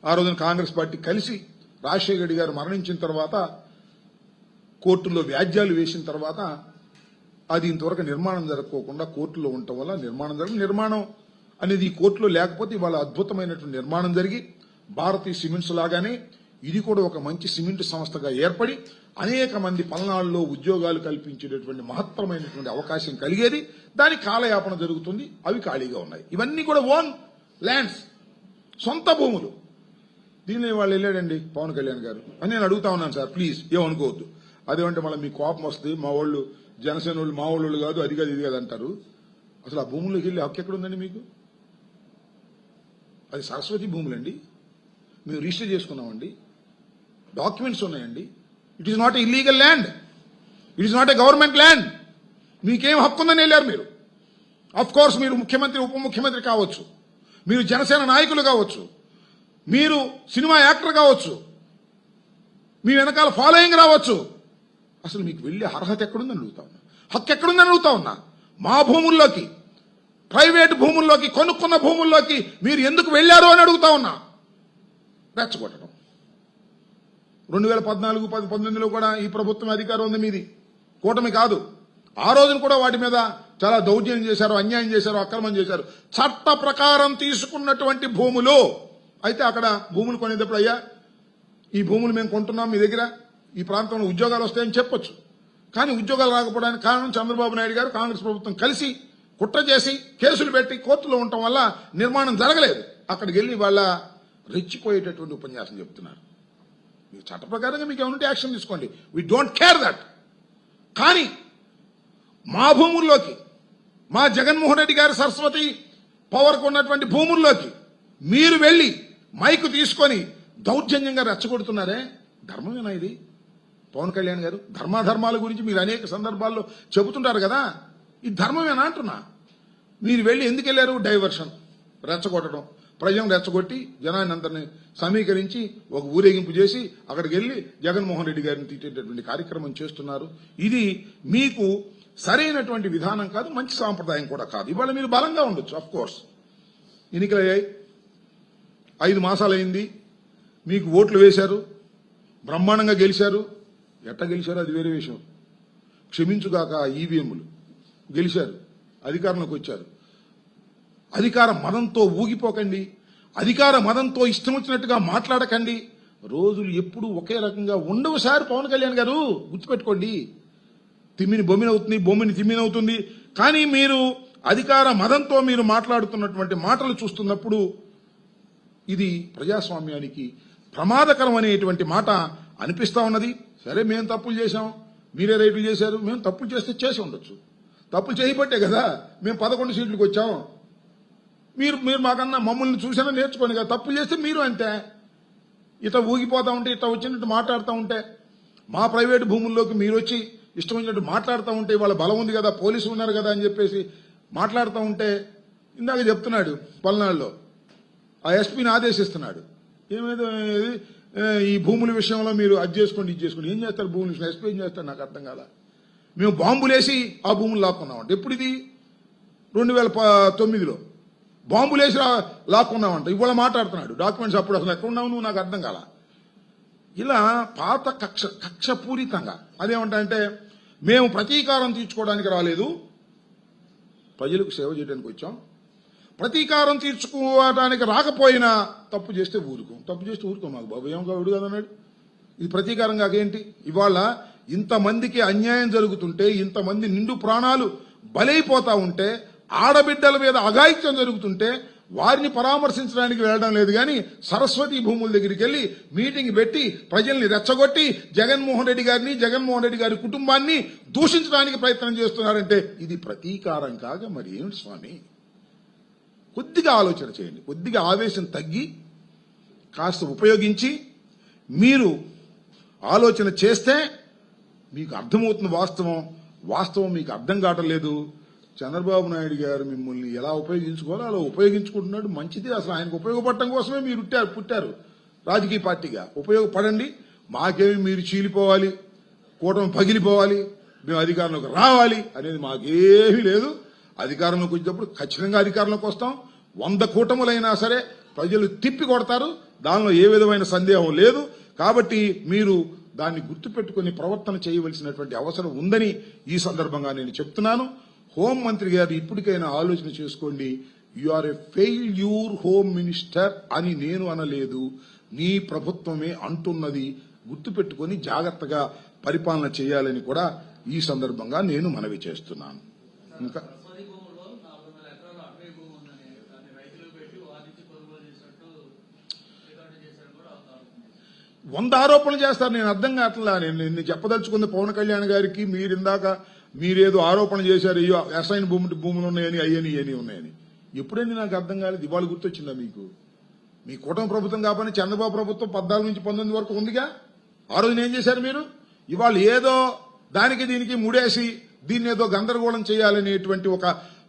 ఆ రోజున కాంగ్రెస్ పార్టీ కలిసి రాజశేఖర రెడ్డి గారు మరణించిన తర్వాత కోర్టుల్లో వ్యాజ్యాలు వేసిన తర్వాత అది ఇంతవరకు నిర్మాణం జరగకోకుండా కోర్టులో ఉండటం వల్ల నిర్మాణం అనేది ఈ కోర్టులో లేకపోతే ఇవాళ అద్భుతమైనటువంటి నిర్మాణం జరిగి భారతీయ సిమెంట్స్ లాగానే ఇది కూడా ఒక మంచి సిమెంట్ సంస్థగా ఏర్పడి అనేక మంది పల్నాడులో ఉద్యోగాలు కల్పించేటటువంటి మహత్తరమైనటువంటి అవకాశం కలిగేది. దాని కాలయాపన జరుగుతుంది, అవి ఖాళీగా ఉన్నాయి. ఇవన్నీ కూడా ఓన్ ల్యాండ్స్, సొంత భూములు. దీనిలో వాళ్ళు వెళ్ళాడండి పవన్ కళ్యాణ్ గారు అని నేను అడుగుతా ఉన్నాను. సార్ ప్లీజ్ ఏమనుకోవద్దు, అదేమంటే మళ్ళీ మీ కోపం వస్తుంది, మా వాళ్ళు జనసేన వాళ్ళు మా వాళ్ళు కాదు, అది కాదు ఇది కాదు అంటారు. అసలు ఆ భూముల్లోకి వెళ్ళి హక్కు ఎక్కడుందండి మీకు? అది సరస్వతి భూములండి, మేము రిజిస్టర్ చేసుకున్నామండి, డాక్యుమెంట్స్ ఉన్నాయండి. It is not a illegal land, it is not a government land. మీకేం హక్కు ఉందని వెళ్ళారు మీరు. ఆఫ్ కోర్స్ మీరు ముఖ్యమంత్రి ఉప ముఖ్యమంత్రి కావచ్చు, మీరు జనసేన నాయకులు కావచ్చు, మీరు సినిమా యాక్టర్ కావచ్చు, మీ వెనకాల ఫాలోయింగ్ రావచ్చు. అసలు మీకు వెళ్ళే అర్హత ఎక్కడుందని అడుగుతా ఉన్నా, హక్కు ఎక్కడుందని అడుగుతా ఉన్నా. మా భూముల్లోకి, ప్రైవేట్ భూముల్లోకి, కొనుక్కున్న భూముల్లోకి మీరు ఎందుకు వెళ్లారు అని అడుగుతా ఉన్నా. రెచ్చగొట్టడం 2014-19లో కూడా ఈ ప్రభుత్వం అధికారం ఉంది మీది, కూటమి కాదు. ఆ రోజున కూడా వాటి మీద చాలా దౌర్జన్యం చేశారు, అన్యాయం చేశారు, అక్రమం చేశారు. చట్ట ప్రకారం తీసుకున్నటువంటి భూములు అయితే అక్కడ భూములు కొనేటప్పుడు అయ్యా ఈ భూములు మేము కొంటున్నాం మీ దగ్గర, ఈ ప్రాంతంలో ఉద్యోగాలు వస్తాయని చెప్పొచ్చు. కానీ ఉద్యోగాలు రాకపోవడానికి కారణం చంద్రబాబు నాయుడు గారు కాంగ్రెస్ ప్రభుత్వం కలిసి కుట్ర చేసి కేసులు పెట్టి కోర్టులో ఉండటం వల్ల నిర్మాణం జరగలేదు. అక్కడికి వెళ్లి వాళ్ళ రెచ్చిపోయేటటువంటి ఉపన్యాసం చెప్తున్నారు. మీరు చట్ట ప్రకారంగా మీకు ఏమంటే యాక్షన్ తీసుకోండి, వీ డోంట్ కేర్ దట్. కానీ మా భూముల్లోకి, మా జగన్మోహన్ రెడ్డి గారి సరస్వతి పవర్కు ఉన్నటువంటి భూముల్లోకి మీరు వెళ్లి మైకు తీసుకొని దౌర్జన్యంగా రెచ్చగొడుతున్నారే, ధర్మమేనా ఇది? పవన్ కళ్యాణ్ గారు ధర్మాధర్మాల గురించి మీరు అనేక సందర్భాల్లో చెబుతుంటారు కదా, ఈ ధర్మమేనా అంటున్నా. మీరు వెళ్లి ఎందుకు వెళ్లారు? డైవర్షన్, రెచ్చగొట్టడం, ప్రజలను రెచ్చగొట్టి జనాన్ని అందరినీ సమీకరించి ఒక ఊరేగింపు చేసి అక్కడికి వెళ్లి జగన్మోహన్ రెడ్డి గారిని తీసేటటువంటి కార్యక్రమం చేస్తున్నారు. ఇది మీకు సరైనటువంటి విధానం కాదు, మంచి సాంప్రదాయం కూడా కాదు. ఇవాళ మీరు బలంగా ఉండొచ్చు, ఆఫ్ కోర్స్ ఎన్నికలయ్యాయి, 5 మాసాలైంది, మీకు ఓట్లు వేశారు, బ్రహ్మాండంగా గెలిచారు. ఎట్లా గెలిచారు అది వేరే విషయం. క్షమించుగాక ఈవీఎంలు గెలిచారు, అధికారంలోకి వచ్చారు. అధికార మదంతో ఊగిపోకండి, అధికార మదంతో ఇష్టం వచ్చినట్టుగా మాట్లాడకండి. రోజులు ఎప్పుడు ఒకే రకంగా ఉండవు సార్. పవన్ కళ్యాణ్ గారు గుర్తుపెట్టుకోండి, తిమ్మిని బొమ్మినవుతుంది, బొమ్మిని తిమ్మినవుతుంది. కానీ మీరు అధికార మదంతో మీరు మాట్లాడుతున్నటువంటి మాటలు చూస్తున్నప్పుడు ఇది ప్రజాస్వామ్యానికి ప్రమాదకరం అనేటువంటి మాట అనిపిస్తా ఉన్నది. సరే మేము తప్పులు చేశాం, మీరే రైతులు చేశారు, మేము తప్పులు చేస్తే చేసి ఉండొచ్చు. తప్పులు చేయబట్టే కదా మేము 11 సీట్లకు వచ్చాం. మీరు మాకన్నా మమ్మల్ని చూసినా నేర్చుకోండి కదా. తప్పులు చేస్తే మీరు అంతే ఇట్లా ఊగిపోతా ఉంటే, ఇట్లా వచ్చినట్టు మాట్లాడుతూ ఉంటే, మా ప్రైవేటు భూముల్లోకి మీరు వచ్చి ఇష్టం వచ్చినట్టు మాట్లాడుతూ ఉంటే, వాళ్ళ బలం ఉంది కదా, పోలీసులు ఉన్నారు కదా అని చెప్పేసి మాట్లాడుతూ ఉంటే, ఇందాక చెప్తున్నాడు పల్నాడులో ఆ ఎస్పీని ఆదేశిస్తున్నాడు, ఏమేదో ఈ భూముల విషయంలో మీరు అది చేసుకోండి ఇది చేసుకోండి. ఏం చేస్తారు భూముల విషయంలో? ఎస్పీ ఏం చేస్తారు నాకు అర్థం కాల. మేము బాంబులేసి ఆ భూములు లాక్కున్నామంట. ఎప్పుడు ఇది? 2009లో బాంబులేసి లాక్కున్నామంట. ఇవాళ మాట్లాడుతున్నాడు డాక్యుమెంట్స్. అప్పుడు అసలు ఎక్కడ ఉన్నావు నువ్వు? నాకు అర్థం కాల. ఇలా పాత కక్షపూరితంగా అదేమంటే మేము ప్రతీకారం తీర్చుకోవడానికి రాలేదు, ప్రజలకు సేవ చేయడానికి వచ్చాం. ప్రతీకారం తీర్చుకోవడానికి రాకపోయినా తప్పు చేస్తే ఊరుకోం, తప్పు చేస్తే ఊరుకోం. మాకు బాబు ఏం కావుడు కదన్నాడు. ఇది ప్రతీకారం కాకేంటి? ఇవాళ ఇంతమందికి అన్యాయం జరుగుతుంటే, ఇంతమంది నిండు ప్రాణాలు బలైపోతా ఉంటే, ఆడబిడ్డల మీద అఘాయిత్యం జరుగుతుంటే వారిని పరామర్శించడానికి వెళ్ళడం లేదు కానీ సరస్వతి భూముల దగ్గరికి వెళ్లి మీటింగ్ పెట్టి ప్రజల్ని రెచ్చగొట్టి జగన్మోహన్ రెడ్డి గారి కుటుంబాన్ని దూషించడానికి ప్రయత్నం చేస్తున్నారంటే ఇది ప్రతీకారం కాగా మరి ఏమిటి స్వామి? కొద్దిగా ఆలోచన చేయండి, కొద్దిగా ఆవేశం తగ్గి కాస్త ఉపయోగించి మీరు ఆలోచన చేస్తే మీకు అర్థమవుతున్న వాస్తవం మీకు అర్థం కావటం లేదు. చంద్రబాబు నాయుడు గారు మిమ్మల్ని ఎలా ఉపయోగించుకోవాలో అలా ఉపయోగించుకుంటున్నాడు. మంచిది, అసలు ఆయనకు ఉపయోగపడటం కోసమే మీరు పుట్టారు రాజకీయ పార్టీగా. ఉపయోగపడండి. మాకేమి మీరు చీలిపోవాలి, కూటమి పగిలిపోవాలి, మేము అధికారంలోకి రావాలి అనేది మాకేమీ లేదు. అధికారంలోకి వచ్చేటప్పుడు ఖచ్చితంగా అధికారంలోకి వస్తాం. 100 కూటములైనా సరే ప్రజలు తిప్పి కొడతారు, దానిలో ఏ విధమైన సందేహం లేదు. కాబట్టి మీరు దాన్ని గుర్తుపెట్టుకుని ప్రవర్తన చేయవలసినటువంటి అవసరం ఉందని ఈ సందర్భంగా నేను చెప్తున్నాను. హోంమంత్రి గారు ఇప్పటికైనా ఆలోచన చేసుకోండి. You are a failure home minister అని నేను అనలేదు, నీ ప్రభుత్వమే అంటున్నది. గుర్తుపెట్టుకుని జాగ్రత్తగా పరిపాలన చేయాలని కూడా ఈ సందర్భంగా నేను మనవి చేస్తున్నాను. ఇంకా 100 ఆరోపణలు చేస్తారు. నేను అర్థం కావట్లా. నేను చెప్పదలుచుకుంది పవన్ కళ్యాణ్ గారికి, మీరేదో ఆరోపణ చేశారు, అయ్యో అసైన్ భూములు ఉన్నాయని, అయ్యని ఉన్నాయని. ఎప్పుడైనా నాకు అర్థం కాలేదు. ఇవాళ గుర్తొచ్చిందా మీకు? మీ కూటమి ప్రభుత్వం కాబట్టి చంద్రబాబు ప్రభుత్వం 14 నుంచి 19 వరకు ఉందిగా. ఆ రోజున ఏం చేశారు మీరు? ఇవాళ ఏదో దానికి దీనికి ముడేసి దీన్ని ఏదో గందరగోళం చేయాలనేటువంటి ఒక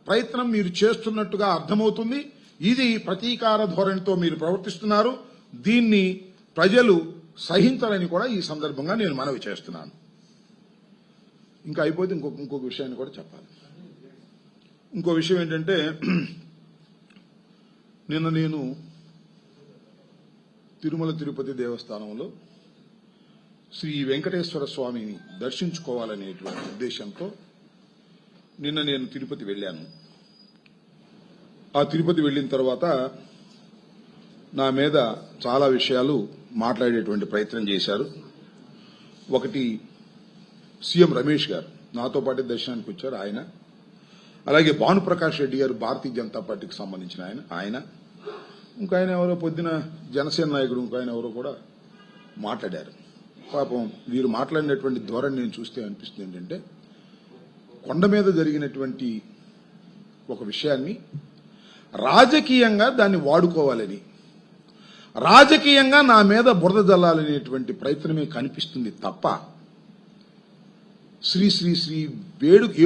ప్రయత్నం మీరు చేస్తున్నట్టుగా అర్థమవుతుంది. ఇది ప్రతీకార ధోరణితో మీరు ప్రవర్తిస్తున్నారు. దీన్ని ప్రజలు సహించాలని కూడా ఈ సందర్భంగా నేను మనవి చేస్తున్నాను. ఇంకా అయిపోతే ఇంకొక విషయాన్ని కూడా చెప్పాలి. ఇంకో విషయం ఏంటంటే, నిన్న నేను తిరుమల తిరుపతి దేవస్థానంలో శ్రీ వెంకటేశ్వర స్వామిని దర్శించుకోవాలనేటువంటి ఉద్దేశంతో నిన్న నేను తిరుపతి వెళ్ళాను. ఆ తిరుపతి వెళ్ళిన తర్వాత నా మీద చాలా విషయాలు మాట్లాడేటువంటి ప్రయత్నం చేశారు. ఒకటి, సీఎం రమేష్ గారు నాతో పాటు దర్శనానికి వచ్చారు. ఆయన, అలాగే భానుప్రకాష్ రెడ్డి గారు భారతీయ జనతా పార్టీకి సంబంధించిన ఆయన, ఇంకా ఆయన ఎవరో పొద్దున జనసేన నాయకుడు ఇంకా ఆయన ఎవరో కూడా మాట్లాడారు. పాపం వీరు మాట్లాడినటువంటి ధోరణి నేను చూస్తే అనిపిస్తుంది ఏంటంటే, కొండ మీద జరిగినటువంటి ఒక విషయాన్ని రాజకీయంగా దాన్ని వాడుకోవాలని, రాజకీయంగా నా మీద బురద జల్లాలనేటువంటి ప్రయత్నమే కనిపిస్తుంది తప్ప శ్రీ శ్రీ శ్రీ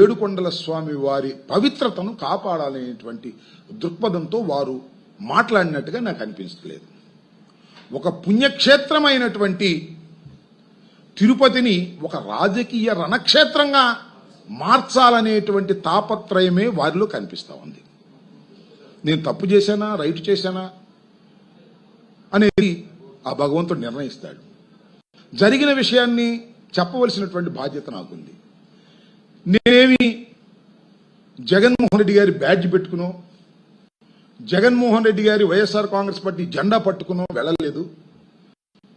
ఏడుకొండల స్వామి వారి పవిత్రతను కాపాడాలనేటువంటి దృక్పథంతో వారు మాట్లాడినట్టుగా నాకు అనిపించలేదు. ఒక పుణ్యక్షేత్రమైనటువంటి తిరుపతిని ఒక రాజకీయ రణక్షేత్రంగా మార్చాలనేటువంటి తాపత్రయమే వారిలో కనిపిస్తా ఉంది. నేను తప్పు చేశానా, రైట్ చేశానా అనేది ఆ భగవంతుడు నిర్ణయిస్తాడు. జరిగిన విషయాన్ని చెప్పవలసినటువంటి బాధ్యత నాకుంది. నేనేమి జగన్మోహన్ రెడ్డి గారి బ్యాడ్జ్ పెట్టుకునో, జగన్మోహన్ రెడ్డి గారి వైఎస్ఆర్ కాంగ్రెస్ పార్టీ జెండా పట్టుకునో వెళ్ళలేదు.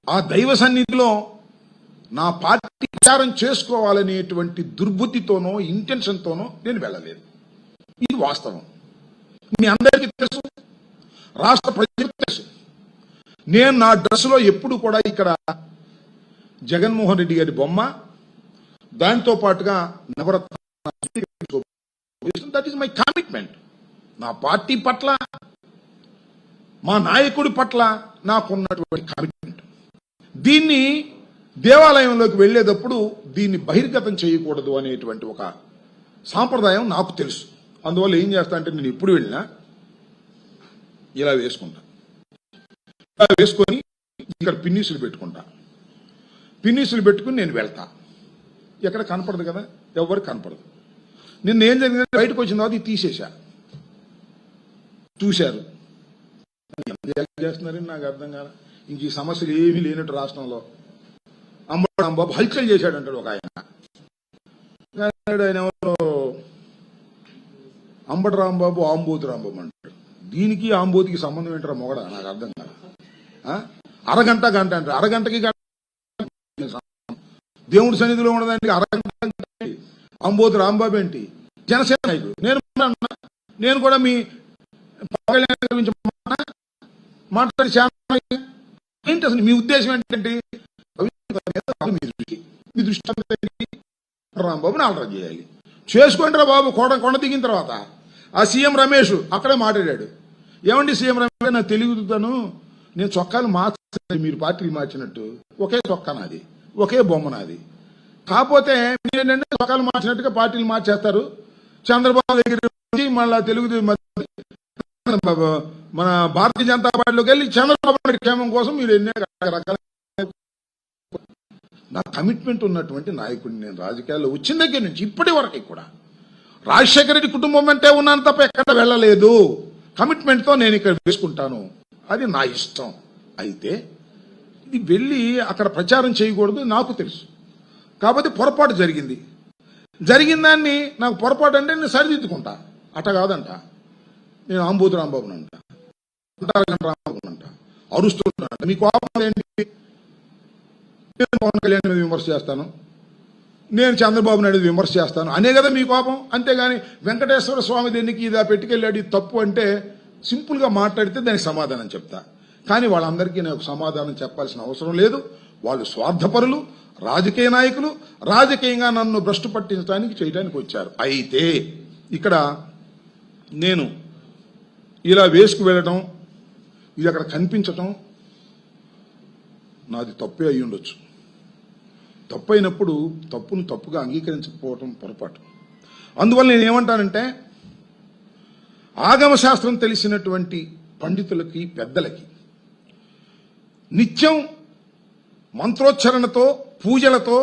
ఆ దైవ సన్నిధిలో నా పార్టీ ప్రచారం చేసుకోవాలనేటువంటి దుర్బుద్ధితోనో ఇంటెన్షన్తోనో నేను వెళ్ళలేదు. ఇది వాస్తవం. మీ అందరికీ తెలుసు, రాష్ట్ర ప్రజలకు తెలుసు. నేను నా డ్రెస్సులో ఎప్పుడు కూడా ఇక్కడ జగన్మోహన్ రెడ్డి గారి బొమ్మ, దానితో పాటుగా నవరత్న, దట్ ఈస్ మై కమిట్మెంట్. నా పార్టీ పట్ల, మా నాయకుడి పట్ల నాకున్నటువంటి కమిట్మెంట్. దీన్ని దేవాలయంలోకి వెళ్లేటప్పుడు దీన్ని బహిర్గతం చేయకూడదు అనేటువంటి ఒక సాంప్రదాయం నాకు తెలుసు. అందువల్ల ఏం చేస్తా అంటే, నేను ఎప్పుడు వెళ్ళినా ఇలా వేసుకుంటా, ఇలా వేసుకొని ఇక్కడ పిన్నీసులు పెట్టుకుంటా, పిన్నీసులు పెట్టుకుని నేను వెళ్తా. ఎక్కడ కనపడదు కదా, ఎవరికి కనపడదు. నిన్న ఏం జరిగిందంటే, బయటకు వచ్చిన తర్వాత ఇది తీసేశా. చూశారు, చేస్తున్నారని నాకు అర్థం కాదు. ఇంక ఈ సమస్యలు ఏమీ లేనట్టు రాష్ట్రంలో అంబటి రాంబాబు హల్చల్ చేశాడంటాడు ఒక ఆయన. ఆయన ఎవరో అంబటి రాంబాబు, ఆంబోతు రాంబాబు అంటాడు. దీనికి ఆంబోతికి సంబంధం ఏంటారా మొగడ, నాకు అర్థం కాదు. అరగంట గంట అంటారు, అరగంటకి గంట దేవుడి సన్నిధిలో ఉన్నదానికి అరగంట. అంబోతు రాంబాబు ఏంటి జనసేన నాయకుడు. నేను కూడా మీ గురించి మాట్లాడి ఏంటి అసలు మీ ఉద్దేశం ఏంటంటే మీ దృష్టి రాంబాబు నాలరాజు చేయాలి. చేసుకోండి రా బాబు. కొండ దిగిన తర్వాత ఆ సీఎం రమేష్ అక్కడే మాట్లాడాడు. ఏమండి సీఎం రమేష్, నాకు తెలియదుతాను, నేను చొక్కాలు మార్చి మీరు పార్టీలు మార్చినట్టు ఒకే చొక్కా నాది, ఒకే బొమ్మ నాది. కాకపోతే మీరేంటంటే చొక్కాలు మార్చినట్టుగా పార్టీలు మార్చేస్తారు. చంద్రబాబు దగ్గర మళ్ళా తెలుగు మన భారతీయ జనతా పార్టీలోకి వెళ్ళి చంద్రబాబు నాయుడు క్షేమం కోసం మీరు ఎన్నో రకాల నా కమిట్మెంట్ ఉన్నటువంటి నాయకుడిని నేను రాజకీయాల్లో వచ్చిన దగ్గర నుంచి ఇప్పటి వరకు కూడా రాజశేఖర రెడ్డి కుటుంబం అంటే ఉన్నాను తప్ప ఎక్కడ వెళ్ళలేదు. కమిట్మెంట్తో నేను ఇక్కడ వేసుకుంటాను, అది నా ఇష్టం. అయితే ఇది వెళ్ళి అక్కడ ప్రచారం చేయకూడదు నాకు తెలుసు. కాబట్టి పొరపాటు జరిగిన దాన్ని నాకు పొరపాటు అంటే నేను సరిదిద్దుకుంటా. అట్ట కాదంట, నేను ఆంబోతు రాంబాబుని అంట, రాంబాబుని అంట, అరుస్తున్నాడు. మీ కోపం ఏంటి? నేను పవన్ కళ్యాణ్ మీద విమర్శ చేస్తాను, నేను చంద్రబాబు నాయుడు విమర్శ చేస్తాను అనే కదా మీ కోపం. అంతేగాని వెంకటేశ్వర స్వామి దీనికి ఇదా పెట్టుకెళ్ళాడు ఇది తప్పు అంటే సింపుల్గా మాట్లాడితే దానికి సమాధానం చెప్తా. కానీ వాళ్ళందరికీ నాకు సమాధానం చెప్పాల్సిన అవసరం లేదు. వాళ్ళు స్వార్థపరులు, రాజకీయ నాయకులు, రాజకీయంగా నన్ను భ్రష్టు పట్టించడానికి చేయడానికి వచ్చారు. అయితే ఇక్కడ నేను ఇలా వేసుకు వెళ్ళటం, ఇది అక్కడ కనిపించటం నాది తప్పే అయి ఉండొచ్చు. తప్పు అయినప్పుడు తప్పును తప్పుగా అంగీకరించకపోవటం పొరపాటు. అందువల్ల నేనేమంటానంటే ఆగమ శాస్త్రం తెలిసినటువంటి పండితులకి, పెద్దలకి నిత్యం మంత్రోచ్చరణతో, పూజలతో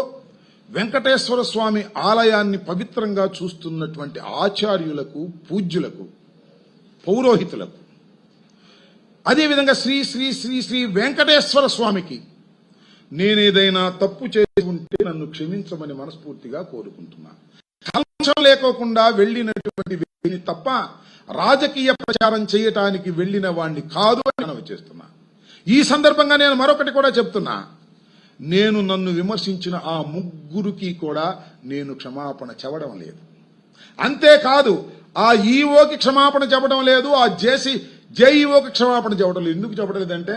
వెంకటేశ్వర స్వామి ఆలయాన్ని పవిత్రంగా చూస్తున్నటువంటి ఆచార్యులకు, పూజ్యులకు, పౌరోహితులకు, అదేవిధంగా శ్రీ శ్రీ శ్రీ శ్రీ వెంకటేశ్వర స్వామికి నేనేదైనా తప్పు చేసి ఉంటే నన్ను క్షమించమని మనస్ఫూర్తిగా కోరుకుంటున్నా. కల్మషం లేకోకుండా వెళ్లినటువంటి వ్యక్తిని తప్ప రాజకీయ ప్రచారం చేయటానికి వెళ్లిన వాణ్ణి కాదు అని మనవి చేస్తున్నా. ఈ సందర్భంగా నేను మరొకటి కూడా చెప్తున్నా. నేను నన్ను విమర్శించిన ఆ ముగ్గురికి కూడా నేను క్షమాపణ చెప్పడం లేదు. అంతేకాదు ఆ ఈఓకి క్షమాపణ చెప్పడం లేదు, ఆ జేఈఓకి క్షమాపణ చెప్పడం లేదు. ఎందుకు చెప్పడం లేదంటే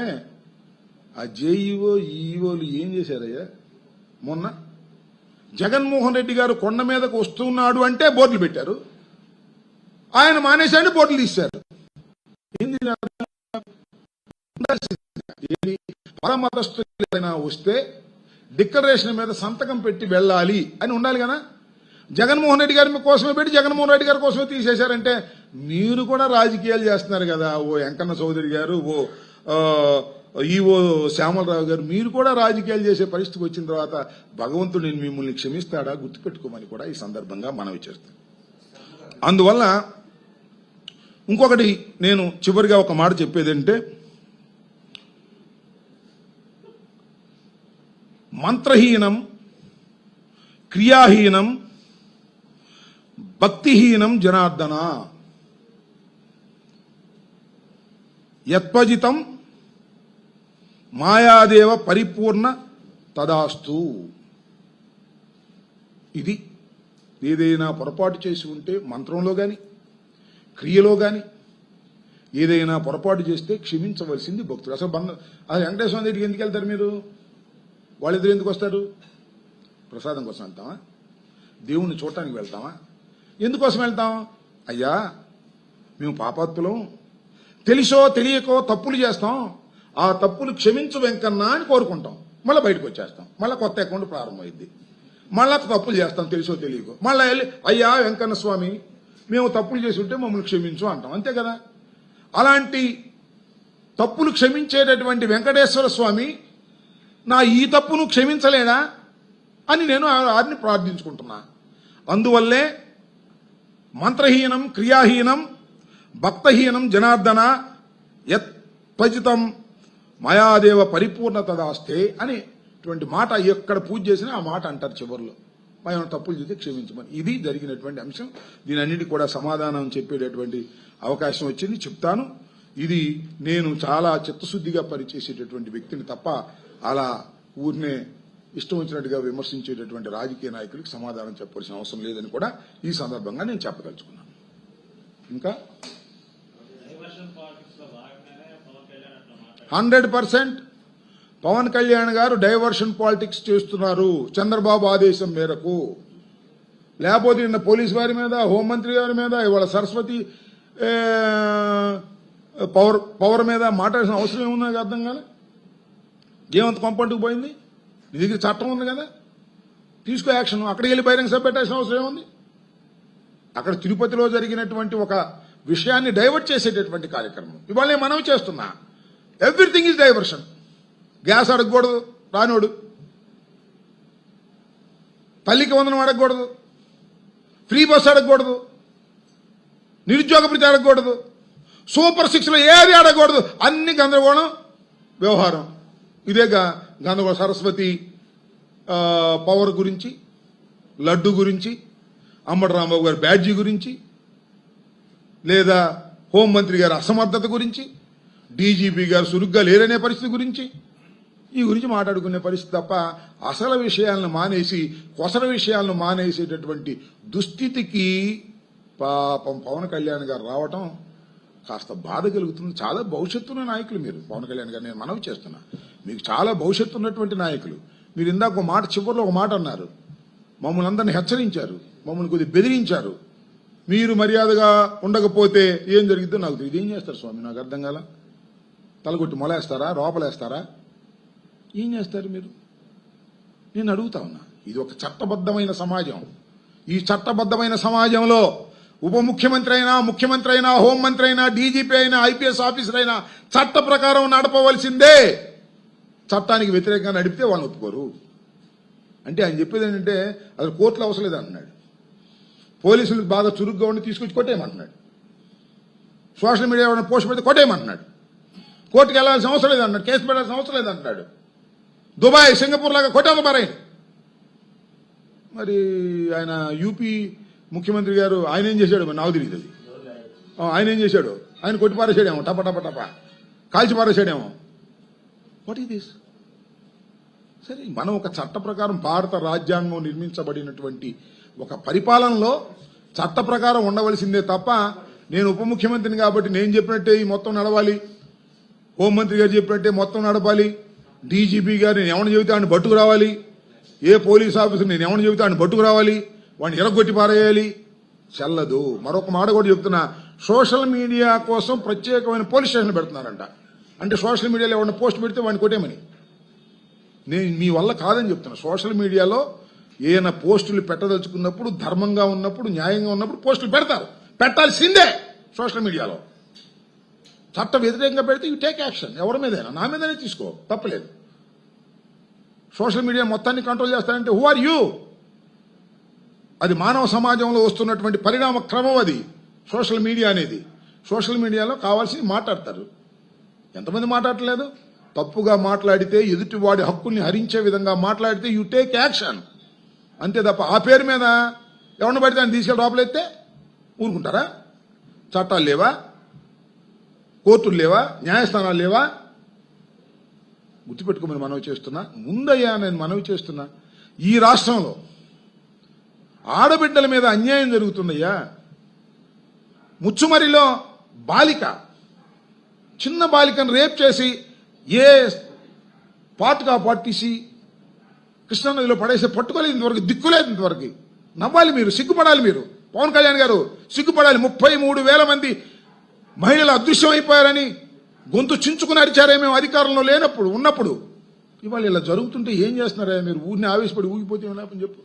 ఆ జేఈఓ, ఈఓలు ఏం చేశారయ్యా? మొన్న జగన్మోహన్ రెడ్డి గారు కొండ మీదకు వస్తున్నాడు అంటే బోర్డులు పెట్టారు, ఆయన మానేశాడు, బోర్డులు తీశారు. ఏంది పరమతస్తులైనా వస్తే డిక్లరేషన్ మీద సంతకం పెట్టి వెళ్ళాలి అని ఉండాలి కదా. జగన్మోహన్ రెడ్డి గారి కోసమే పెట్టి జగన్మోహన్ రెడ్డి గారి కోసమే తీసేశారంటే మీరు కూడా రాజకీయాలు చేస్తున్నారు కదా. ఓ వెంకన్న చౌదరి గారు, ఓ ఈఓ శ్యామలరావు గారు, మీరు కూడా రాజకీయాలు చేసే పరిస్థితికి వచ్చిన తర్వాత భగవంతుడు నేను మిమ్మల్ని క్షమిస్తాడా గుర్తుపెట్టుకోమని కూడా ఈ సందర్భంగా మనవి చేస్తాను. అందువల్ల ఇంకొకటి నేను చివరిగా ఒక మాట చెప్పేదంటే, మంత్రహీనం, క్రియాహీనం, భక్తిహీనం జనార్దన యత్పజితం మాయాదేవ పరిపూర్ణ తదాస్తు. ఇది ఏదైనా పొరపాటు చేసి ఉంటే మంత్రంలో గాని, క్రియలో గాని ఏదైనా పొరపాటు చేస్తే క్షమించవలసింది భక్తులు. అసలు వెంకటేశ్వర దగ్గరికి ఎందుకు వెళ్తారు మీరు? వాళ్ళిద్దరు ఎందుకు వస్తారు? ప్రసాదం కోసం వెళ్తామా? దేవుణ్ణి చూడటానికి వెళ్తామా? ఎందుకోసం వెళ్తాం? అయ్యా మేము పాపాత్ములం, తెలిసో తెలియకో తప్పులు చేస్తాం, ఆ తప్పులు క్షమించు వెంకన్న అని కోరుకుంటాం. మళ్ళీ బయటకు వచ్చేస్తాం, మళ్ళీ కొత్త అకౌంట్ ప్రారంభమైంది, మళ్ళా తప్పులు చేస్తాం తెలుసో తెలియకో. మళ్ళీ వెళ్ళి అయ్యా వెంకన్న స్వామి మేము తప్పులు చేసి ఉంటే మమ్మల్ని క్షమించు అంటాం, అంతే కదా. అలాంటి తప్పులు క్షమించేటటువంటి వెంకటేశ్వర స్వామి నా ఈ తప్పును క్షమించలేడా అని నేను వారిని ప్రార్థించుకుంటున్నా. అందువల్లే మంత్రహీనం, క్రియాహీనం, భక్తహీనం జనార్దన యత్ పజితం మయాదేవ పరిపూర్ణతదాస్తే అనేటువంటి మాట ఎక్కడ పూజ చేసినా ఆ మాట అంటారు చివరిలో. మనం తప్పులు చేస్తే క్షమించమని. ఇది జరిగినటువంటి అంశం. దీని అన్నిటి కూడా సమాధానం చెప్పేటటువంటి అవకాశం వచ్చింది, చెప్తాను. ఇది నేను చాలా చిత్తశుద్ధిగా పనిచేసేటటువంటి వ్యక్తిని తప్ప అలా ఊరినే ఇష్టం వచ్చినట్టుగా విమర్శించేటటువంటి రాజకీయ నాయకులకు సమాధానం చెప్పాల్సిన అవసరం లేదని కూడా ఈ సందర్భంగా నేను చెప్పదలుచుకున్నాను. ఇంకా 100% పవన్ కళ్యాణ్ గారు డైవర్షన్ పాలిటిక్స్ చేస్తున్నారు చంద్రబాబు ఆదేశం మేరకు. లేకపోతే నిన్న పోలీసు వారి మీద, హోంమంత్రి గారి మీద, ఇవాళ సరస్వతి పవర్ మీద మాట్లాడాల్సిన అవసరం ఏముంది నాకు అర్థం కాలే. ఏమంత కొంపంటుకు పోయింది? నీ దగ్గర చట్టం ఉంది కదా, తీసుకో యాక్షన్. అక్కడికి వెళ్ళి బహిరంగ సభ పెట్టాల్సిన అవసరం ఏముంది? అక్కడ తిరుపతిలో జరిగినటువంటి ఒక విషయాన్ని డైవర్ట్ చేసేటటువంటి కార్యక్రమం ఇవాళ నేను మనవి చేస్తున్నా. Everything is diversion. గ్యాస్ అడగకూడదు రానోడు, తల్లికి వందనం అడగకూడదు, ఫ్రీ బస్ అడగకూడదు, నిరుద్యోగ భృతి అడగకూడదు, సూపర్ 6లో ఏది అడగకూడదు, అన్ని గందరగోళం వ్యవహారం. ఇదేగా గందరగోళం. సరస్వతి పవర్ గురించి, లడ్డు గురించి, అంబటి రాంబాబు గారి బ్యాడ్జీ గురించి, లేదా హోంమంత్రి గారి అసమర్థత గురించి, డీజీపీ గారు సురుగ్గా లేరనే పరిస్థితి గురించి, ఈ గురించి మాట్లాడుకునే పరిస్థితి తప్ప అసలు విషయాలను మానేసి కొసల విషయాలను మానేసేటటువంటి దుస్థితికి పాపం పవన్ కళ్యాణ్ గారు రావటం కాస్త బాధ కలుగుతుంది. చాలా భవిష్యత్తున్న నాయకులు మీరు. పవన్ కళ్యాణ్ గారు నేను మనవి చేస్తున్నా, మీకు చాలా భవిష్యత్తు ఉన్నటువంటి నాయకులు. మీరు ఇందాక ఒక మాట, చివరిలో ఒక మాట అన్నారు, మమ్మల్ని అందరినీ హెచ్చరించారు, మమ్మల్ని కొద్దిగా బెదిరించారు. మీరు మర్యాదగా ఉండకపోతే ఏం జరిగిద్దో నాకు తెలియదు. ఏం చేస్తారు స్వామి? నాకు అర్థం కాల. తలగొట్టి మొలేస్తారా, రోపలేస్తారా, ఏం చేస్తారు మీరు? నేను అడుగుతా ఉన్నా. ఇది ఒక చట్టబద్ధమైన సమాజం. ఈ చట్టబద్ధమైన సమాజంలో ఉప ముఖ్యమంత్రి అయినా, ముఖ్యమంత్రి అయినా, హోంమంత్రి అయినా, డీజీపీ అయినా, ఐపీఎస్ ఆఫీసర్ అయినా చట్ట ప్రకారం నడపవలసిందే. చట్టానికి వ్యతిరేకంగా నడిపితే వాళ్ళని ఒప్పుకోరు. అంటే ఆయన చెప్పేది ఏంటంటే అసలు కోర్టులో అవసరం లేదు అంటున్నాడు. పోలీసులకు బాగా చురుగ్గా ఉండి తీసుకొచ్చి కొట్టేయమంటున్నాడు. సోషల్ మీడియా ఏమైనా పోస్ట్ పెడితే కొట్టేయమంటున్నాడు. కోర్టుకు వెళ్లాల్సిన అవసరం లేదన్నాడు. కేసు పెట్టాల్సిన అవసరం లేదంటున్నాడు. దుబాయ్, సింగపూర్ లాగా కొట్టాము బారాయన. మరి ఆయన యూపీ ముఖ్యమంత్రి గారు ఆయన ఏం చేశాడు మరి నాకు తెలియదు. అది ఆయన ఏం చేశాడు? ఆయన కొట్టి పారేసాడేమో, టప టప టప కాల్చి పారేసాడేమో. What is this? సరే, మనం ఒక చట్ట ప్రకారం భారత రాజ్యాంగం నిర్మించబడినటువంటి ఒక పరిపాలనలో చట్ట ప్రకారం ఉండవలసిందే తప్ప నేను ఉప ముఖ్యమంత్రిని కాబట్టి నేను చెప్పినట్టే ఈ మొత్తం నడవాలి, హోంమంత్రి గారు చెప్పినట్టే మొత్తం నడపాలి, డీజీపీ గారు నేను ఎవరిని చెబితే ఆయన బట్టుకు రావాలి, ఏ పోలీస్ ఆఫీసర్ నేను ఎవరిని చెబితే ఆయన బట్టుకు రావాలి, వాడిని ఎరగొట్టి పారేయాలి. చెల్లదు. మరొక మాట కూడా చెప్తున్నా, సోషల్ మీడియా కోసం ప్రత్యేకమైన పోలీస్ స్టేషన్ పెడుతున్నారంట. అంటే సోషల్ మీడియాలో ఎవరైనా పోస్ట్ పెడితే వాడిని కొట్టేమని. నేను మీ వల్ల కాదని చెప్తున్నా. సోషల్ మీడియాలో ఏమైనా పోస్టులు పెట్టదలుచుకున్నప్పుడు, ధర్మంగా ఉన్నప్పుడు, న్యాయంగా ఉన్నప్పుడు పోస్టులు పెడతారు, పెట్టాల్సిందే. సోషల్ మీడియాలో చట్ట వ్యతిరేకంగా పెడితే యూ టేక్ యాక్షన్. ఎవరి మీదైనా, నా మీదనే తీసుకో, తప్పలేదు. సోషల్ మీడియా మొత్తాన్ని కంట్రోల్ చేస్తారంటే హూ ఆర్ యూ? అది మానవ సమాజంలో వస్తున్నటువంటి పరిణామ క్రమం. అది సోషల్ మీడియా అనేది. సోషల్ మీడియాలో కావాల్సింది మాట్లాడతారు. ఎంతమంది మాట్లాడలేదు? తప్పుగా మాట్లాడితే, ఎదుటివాడి హక్కుల్ని హరించే విధంగా మాట్లాడితే యూ టేక్ యాక్షన్. అంతే తప్ప ఆ పేరు మీద ఎవరిని పడితే ఆయన తీసుకెళ్ళి లోపలెత్తే ఊరుకుంటారా? చట్టాలు లేవా? కోర్టులు లేవా? న్యాయస్థానాలు లేవా? గుర్తుపెట్టుకోమని మనవి చేస్తున్నా. ముందయ్యా నేను మనవి చేస్తున్నా, ఈ రాష్ట్రంలో ఆడబిడ్డల మీద అన్యాయం జరుగుతుందయ్యా. ముచ్చుమరిలో బాలిక, చిన్న బాలికను రేప్ చేసి ఏ పాటుగా పట్టిసి కృష్ణానదిలో పడేసి పట్టుకోలేదు ఇంతవరకు, దిక్కులేదు ఇంతవరకు. నవ్వాలి మీరు, సిగ్గుపడాలి మీరు. పవన్ కళ్యాణ్ గారు సిగ్గుపడాలి. 33,000 మంది మహిళలు అదృశ్యం అయిపోయారని గొంతు చించుకుని అరిచారే మేము అధికారంలో లేనప్పుడు, ఉన్నప్పుడు. ఇవాళ ఇలా జరుగుతుంటే ఏం చేస్తున్నారా మీరు? ఊరిని ఆవేశపడి ఊగిపోతే ఏమని చెప్పు.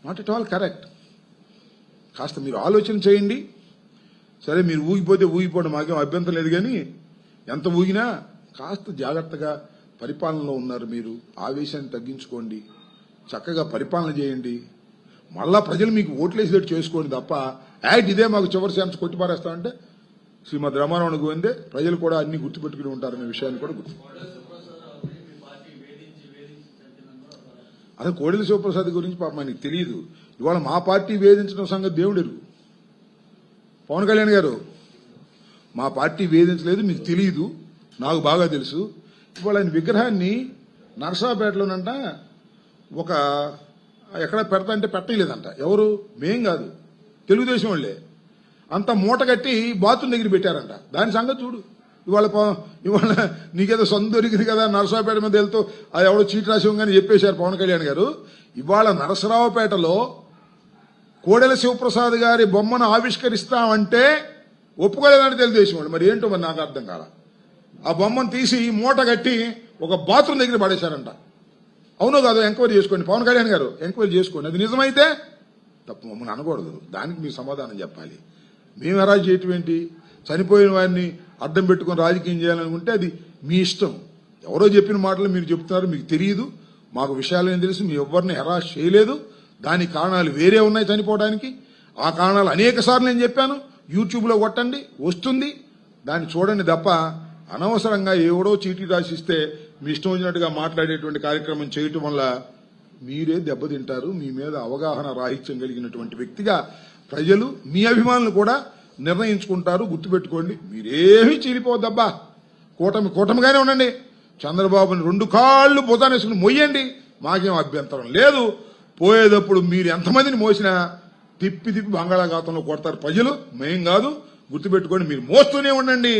Not at all correct. కాస్త మీరు ఆలోచన చేయండి. సరే, మీరు ఊగిపోతే ఊగిపోవడం మాకేం అభ్యంతరం లేదు, కానీ ఎంత ఊగినా కాస్త జాగ్రత్తగా పరిపాలనలో ఉన్నారు మీరు. ఆవేశాన్ని తగ్గించుకోండి, చక్కగా పరిపాలన చేయండి. మళ్ళా ప్రజలు మీకు ఓట్లేసేటట్టు చేసుకోండి తప్ప ఇదే మాకు చివరి ఛాన్స్ కొట్టిపారేస్తామంటే శ్రీమద్ రమారమణ గోవిందే. ప్రజలు కూడా అన్ని గుర్తుపెట్టుకుని ఉంటారనే విషయాన్ని కూడా గుర్తు. అదే కోడెల శివప్రసాద్ గురించి పాపం ఆయనకి తెలియదు. ఇవాళ మా పార్టీ వేధించడం సంగతి దేవుడెరుగు. పవన్ కళ్యాణ్ గారు, మా పార్టీ వేధించలేదు, మీకు తెలియదు, నాకు బాగా తెలుసు. ఇవాళ ఆయన విగ్రహాన్ని నర్సాపేటలోనంట ఒక ఎక్కడ పెడతా అంటే పెట్టలేదంట. ఎవరు? మేం కాదు, తెలుగుదేశం వాళ్ళే. అంత మూట కట్టి బాత్రూమ్ దగ్గర పెట్టారంట. దాని సంగతి చూడు. ఇవాళ నీకేదో సొంత దొరికింది కదా నరసరావుపేట మీద వెళ్తూ అది ఎవడో చీట్ రాసివ్వగానే చెప్పేశారు పవన్ కళ్యాణ్ గారు. ఇవాళ నరసరావుపేటలో కోడెల శివప్రసాద్ గారి బొమ్మను ఆవిష్కరిస్తామంటే ఒప్పుకోలేదని తెలుగుదేశం వాళ్ళు. మరి ఏంటో మరి నాకు అర్థం కాల. ఆ బొమ్మను తీసి మూట కట్టి ఒక బాత్రూమ్ దగ్గర పడేశారంట. అవునో కాదో ఎంక్వైరీ చేసుకోండి పవన్ కళ్యాణ్ గారు, ఎంక్వైరీ చేసుకోండి. అది నిజమైతే తప్పు మమ్మల్ని అనకూడదు, దానికి మీరు సమాధానం చెప్పాలి. మేము ఎరాజ్ చేయటం ఏంటి? చనిపోయిన వారిని అడ్డం పెట్టుకుని రాజకీయం చేయాలనుకుంటే అది మీ ఇష్టం. ఎవరో చెప్పిన మాటలు మీరు చెప్తున్నారు, మీకు తెలియదు. మాకు విషయాలేం తెలుసు. మీ ఎవరిని హెరాస్ చేయలేదు. దానికి కారణాలు వేరే ఉన్నాయి చనిపోవడానికి. ఆ కారణాలు అనేక సార్లు నేను చెప్పాను. యూట్యూబ్లో కొట్టండి, వస్తుంది, దాన్ని చూడండి తప్ప అనవసరంగా ఎవడో చీటీ రాసిస్తే మీ ఇష్టం వచ్చినట్టుగా మాట్లాడేటువంటి కార్యక్రమం చేయటం వల్ల మీరే దెబ్బతింటారు. మీ మీద అవగాహన రాహిత్యం కలిగినటువంటి వ్యక్తిగా ప్రజలు, మీ అభిమానులు కూడా నిర్ణయించుకుంటారు. గుర్తుపెట్టుకోండి, మీరేమీ చీలిపోవద్దబ్బా. కూటమిగానే ఉండండి. చంద్రబాబుని 2 కాళ్ళు భుజానేసుకుని మొయ్యండి, మాకేం అభ్యంతరం లేదు. పోయేటప్పుడు మీరు ఎంతమందిని మోసినా తిప్పి బంగాళాఖాతంలో కొడతారు ప్రజలు, మేం కాదు. గుర్తుపెట్టుకోండి, మీరు మోస్తూనే ఉండండి.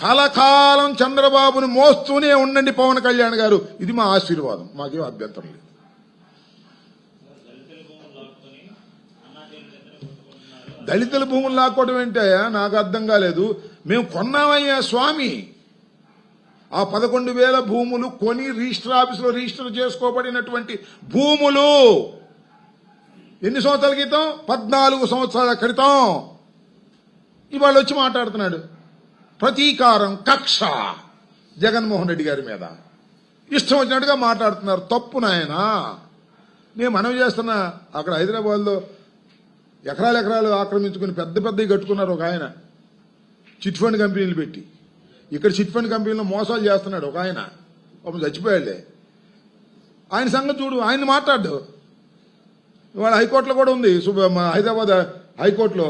కలకాలం చంద్రబాబుని మోస్తూనే ఉండండి పవన్ కళ్యాణ్ గారు. ఇది మా ఆశీర్వాదం, మాకేం అభ్యంతరం లేదు. దళితుల భూములు లాక్కోవడం ఏంటయ్యా? నాకు అర్థం కాలేదు. మేము కొన్నామయ్యా స్వామి. ఆ 11,000 భూములు కొని రిజిస్టర్ ఆఫీసులో రిజిస్టర్ చేసుకోబడినటువంటి భూములు. ఎన్ని సంవత్సరాల క్రితం? 14 సంవత్సరాల క్రితం. ఇవాళ వచ్చి మాట్లాడుతున్నాడు ప్రతీకారం, కక్ష జగన్మోహన్ రెడ్డి గారి మీద ఇష్టం వచ్చినట్టుగా మాట్లాడుతున్నారు. తప్పు నాయనా. నేను మనవి చేస్తున్నా, అక్కడ హైదరాబాద్లో ఎకరాలు ఆక్రమించుకుని పెద్దవి కట్టుకున్నారు ఒక ఆయన, చిట్ ఫండ్ కంపెనీలు పెట్టి. ఇక్కడ చిట్ ఫండ్ కంపెనీలో మోసాలు చేస్తున్నాడు ఒక ఆయన, పాపం చచ్చిపోయాడే. ఆయన సంగతి చూడు, ఆయన మాట్లాడు. ఇవాళ హైకోర్టులో కూడా ఉంది, హైదరాబాద్ హైకోర్టులో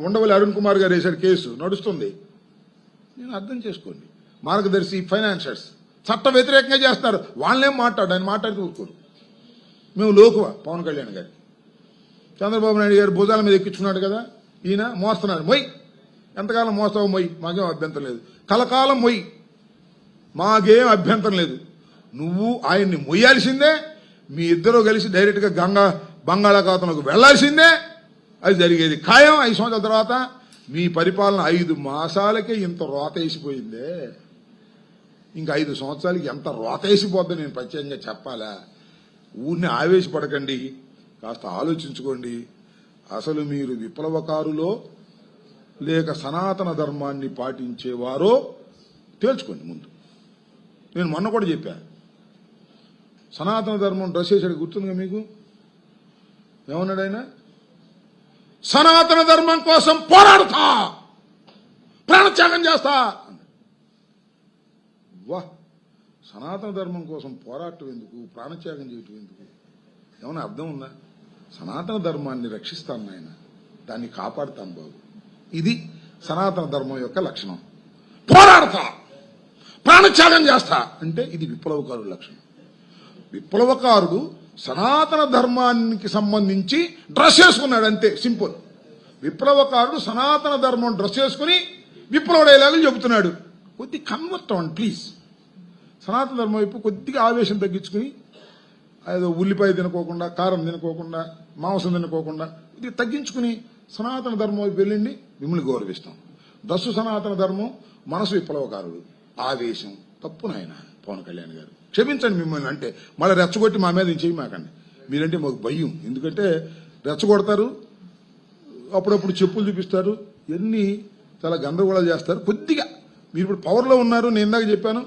ఉండవల్లి అరుణ్ కుమార్ గారు వేశాడు కేసు, నడుస్తుంది. నేను అర్థం చేసుకోండి, మార్గదర్శి ఫైనాన్షియర్స్ చట్ట వ్యతిరేకంగా చేస్తున్నారు. వాళ్ళేం మాట్లాడు, ఆయన మాట్లాడితే ఊరుకోరు. మేము లోకువ పవన్ కళ్యాణ్ గారికి. చంద్రబాబు నాయుడు గారు భుజాల మీద ఎక్కించుకున్నాడు కదా, ఈయన మోస్తున్నాడు. మొయ్, ఎంతకాలం మోస్తావు? మొయ్, మాకేం అభ్యంతరం లేదు. కలకాలం మొయ్, మాకేం అభ్యంతరం లేదు. నువ్వు ఆయన్ని మొయ్యాల్సిందే. మీ ఇద్దరూ కలిసి డైరెక్ట్ గా బంగాళాఖాతంలోకి వెళ్లాల్సిందే. అది జరిగేది ఖాయం. 5 సంవత్సరాల తర్వాత మీ పరిపాలన 5 మాసాలకే ఇంత రోత వేసిపోయిందే. ఇంకా 5 సంవత్సరాలకి ఎంత రోత వేసిపోద్దో నేను ప్రత్యేకంగా చెప్పాలా? ఊరిని ఆవేశపడకండి, కాస్త ఆలోచించుకోండి. అసలు మీరు విప్లవకారులో లేక సనాతన ధర్మాన్ని పాటించేవారో తేల్చుకోండి ముందు. నేను మొన్న కూడా చెప్పాను, సనాతన ధర్మం డ్రెస్ చేశాడు, గుర్తుందిగా మీకు? ఏమన్నాడు ఆయన? సనాతన ధర్మం కోసం పోరాడుతా, ప్రాణత్యాగం చేస్తా. వా, సనాతన ధర్మం కోసం పోరాటం ఎందుకు, ప్రాణత్యాగం చేయటం ఎందుకు? ఏమన్నా అర్థం ఉందా? సనాతన ధర్మాన్ని రక్షిస్తాను నాయన, దాన్ని కాపాడుతాను బాబు. ఇది సనాతన ధర్మం యొక్క లక్షణం. పోరాడతా, ప్రాణత్యాగం చేస్తా అంటే ఇది విప్లవకారుడు లక్షణం. విప్లవకారుడు సనాతన ధర్మానికి సంబంధించి డ్రెస్ చేసుకున్నాడు, అంతే, సింపుల్. విప్లవకారుడు సనాతన ధర్మం డ్రెస్ చేసుకుని విప్లవ డైలాగులు చెబుతున్నాడు. కొద్దిగా కన్వర్ట్ అవ్వండి ప్లీజ్. సనాతన ధర్మం వైపు కొద్దిగా ఆవేశం తగ్గించుకుని, ఏదో ఉల్లిపాయ తినుకోకుండా, కారం తినుకోకుండా, మాంసం తినుకోకుండా ఇది తగ్గించుకుని సనాతన ధర్మం వైపు వెళ్ళండి, మిమ్మల్ని గౌరవిస్తాం. డ్రస్సు సనాతన ధర్మం, మనసు విప్లవకారుడు. ఆవేశం తప్పు నాయన పవన్ కళ్యాణ్ గారు. క్షమించండి మిమ్మల్ని, అంటే మళ్ళీ రెచ్చగొట్టి మా మీద చేయమాకండి. మీరంటే మాకు భయం, ఎందుకంటే రెచ్చగొడతారు, అప్పుడప్పుడు చెప్పులు చూపిస్తారు, ఎన్ని చాలా గందరగోళాలు చేస్తారు. కొద్దిగా మీరు ఇప్పుడు పవర్లో ఉన్నారు, నేను ఇందాక చెప్పాను.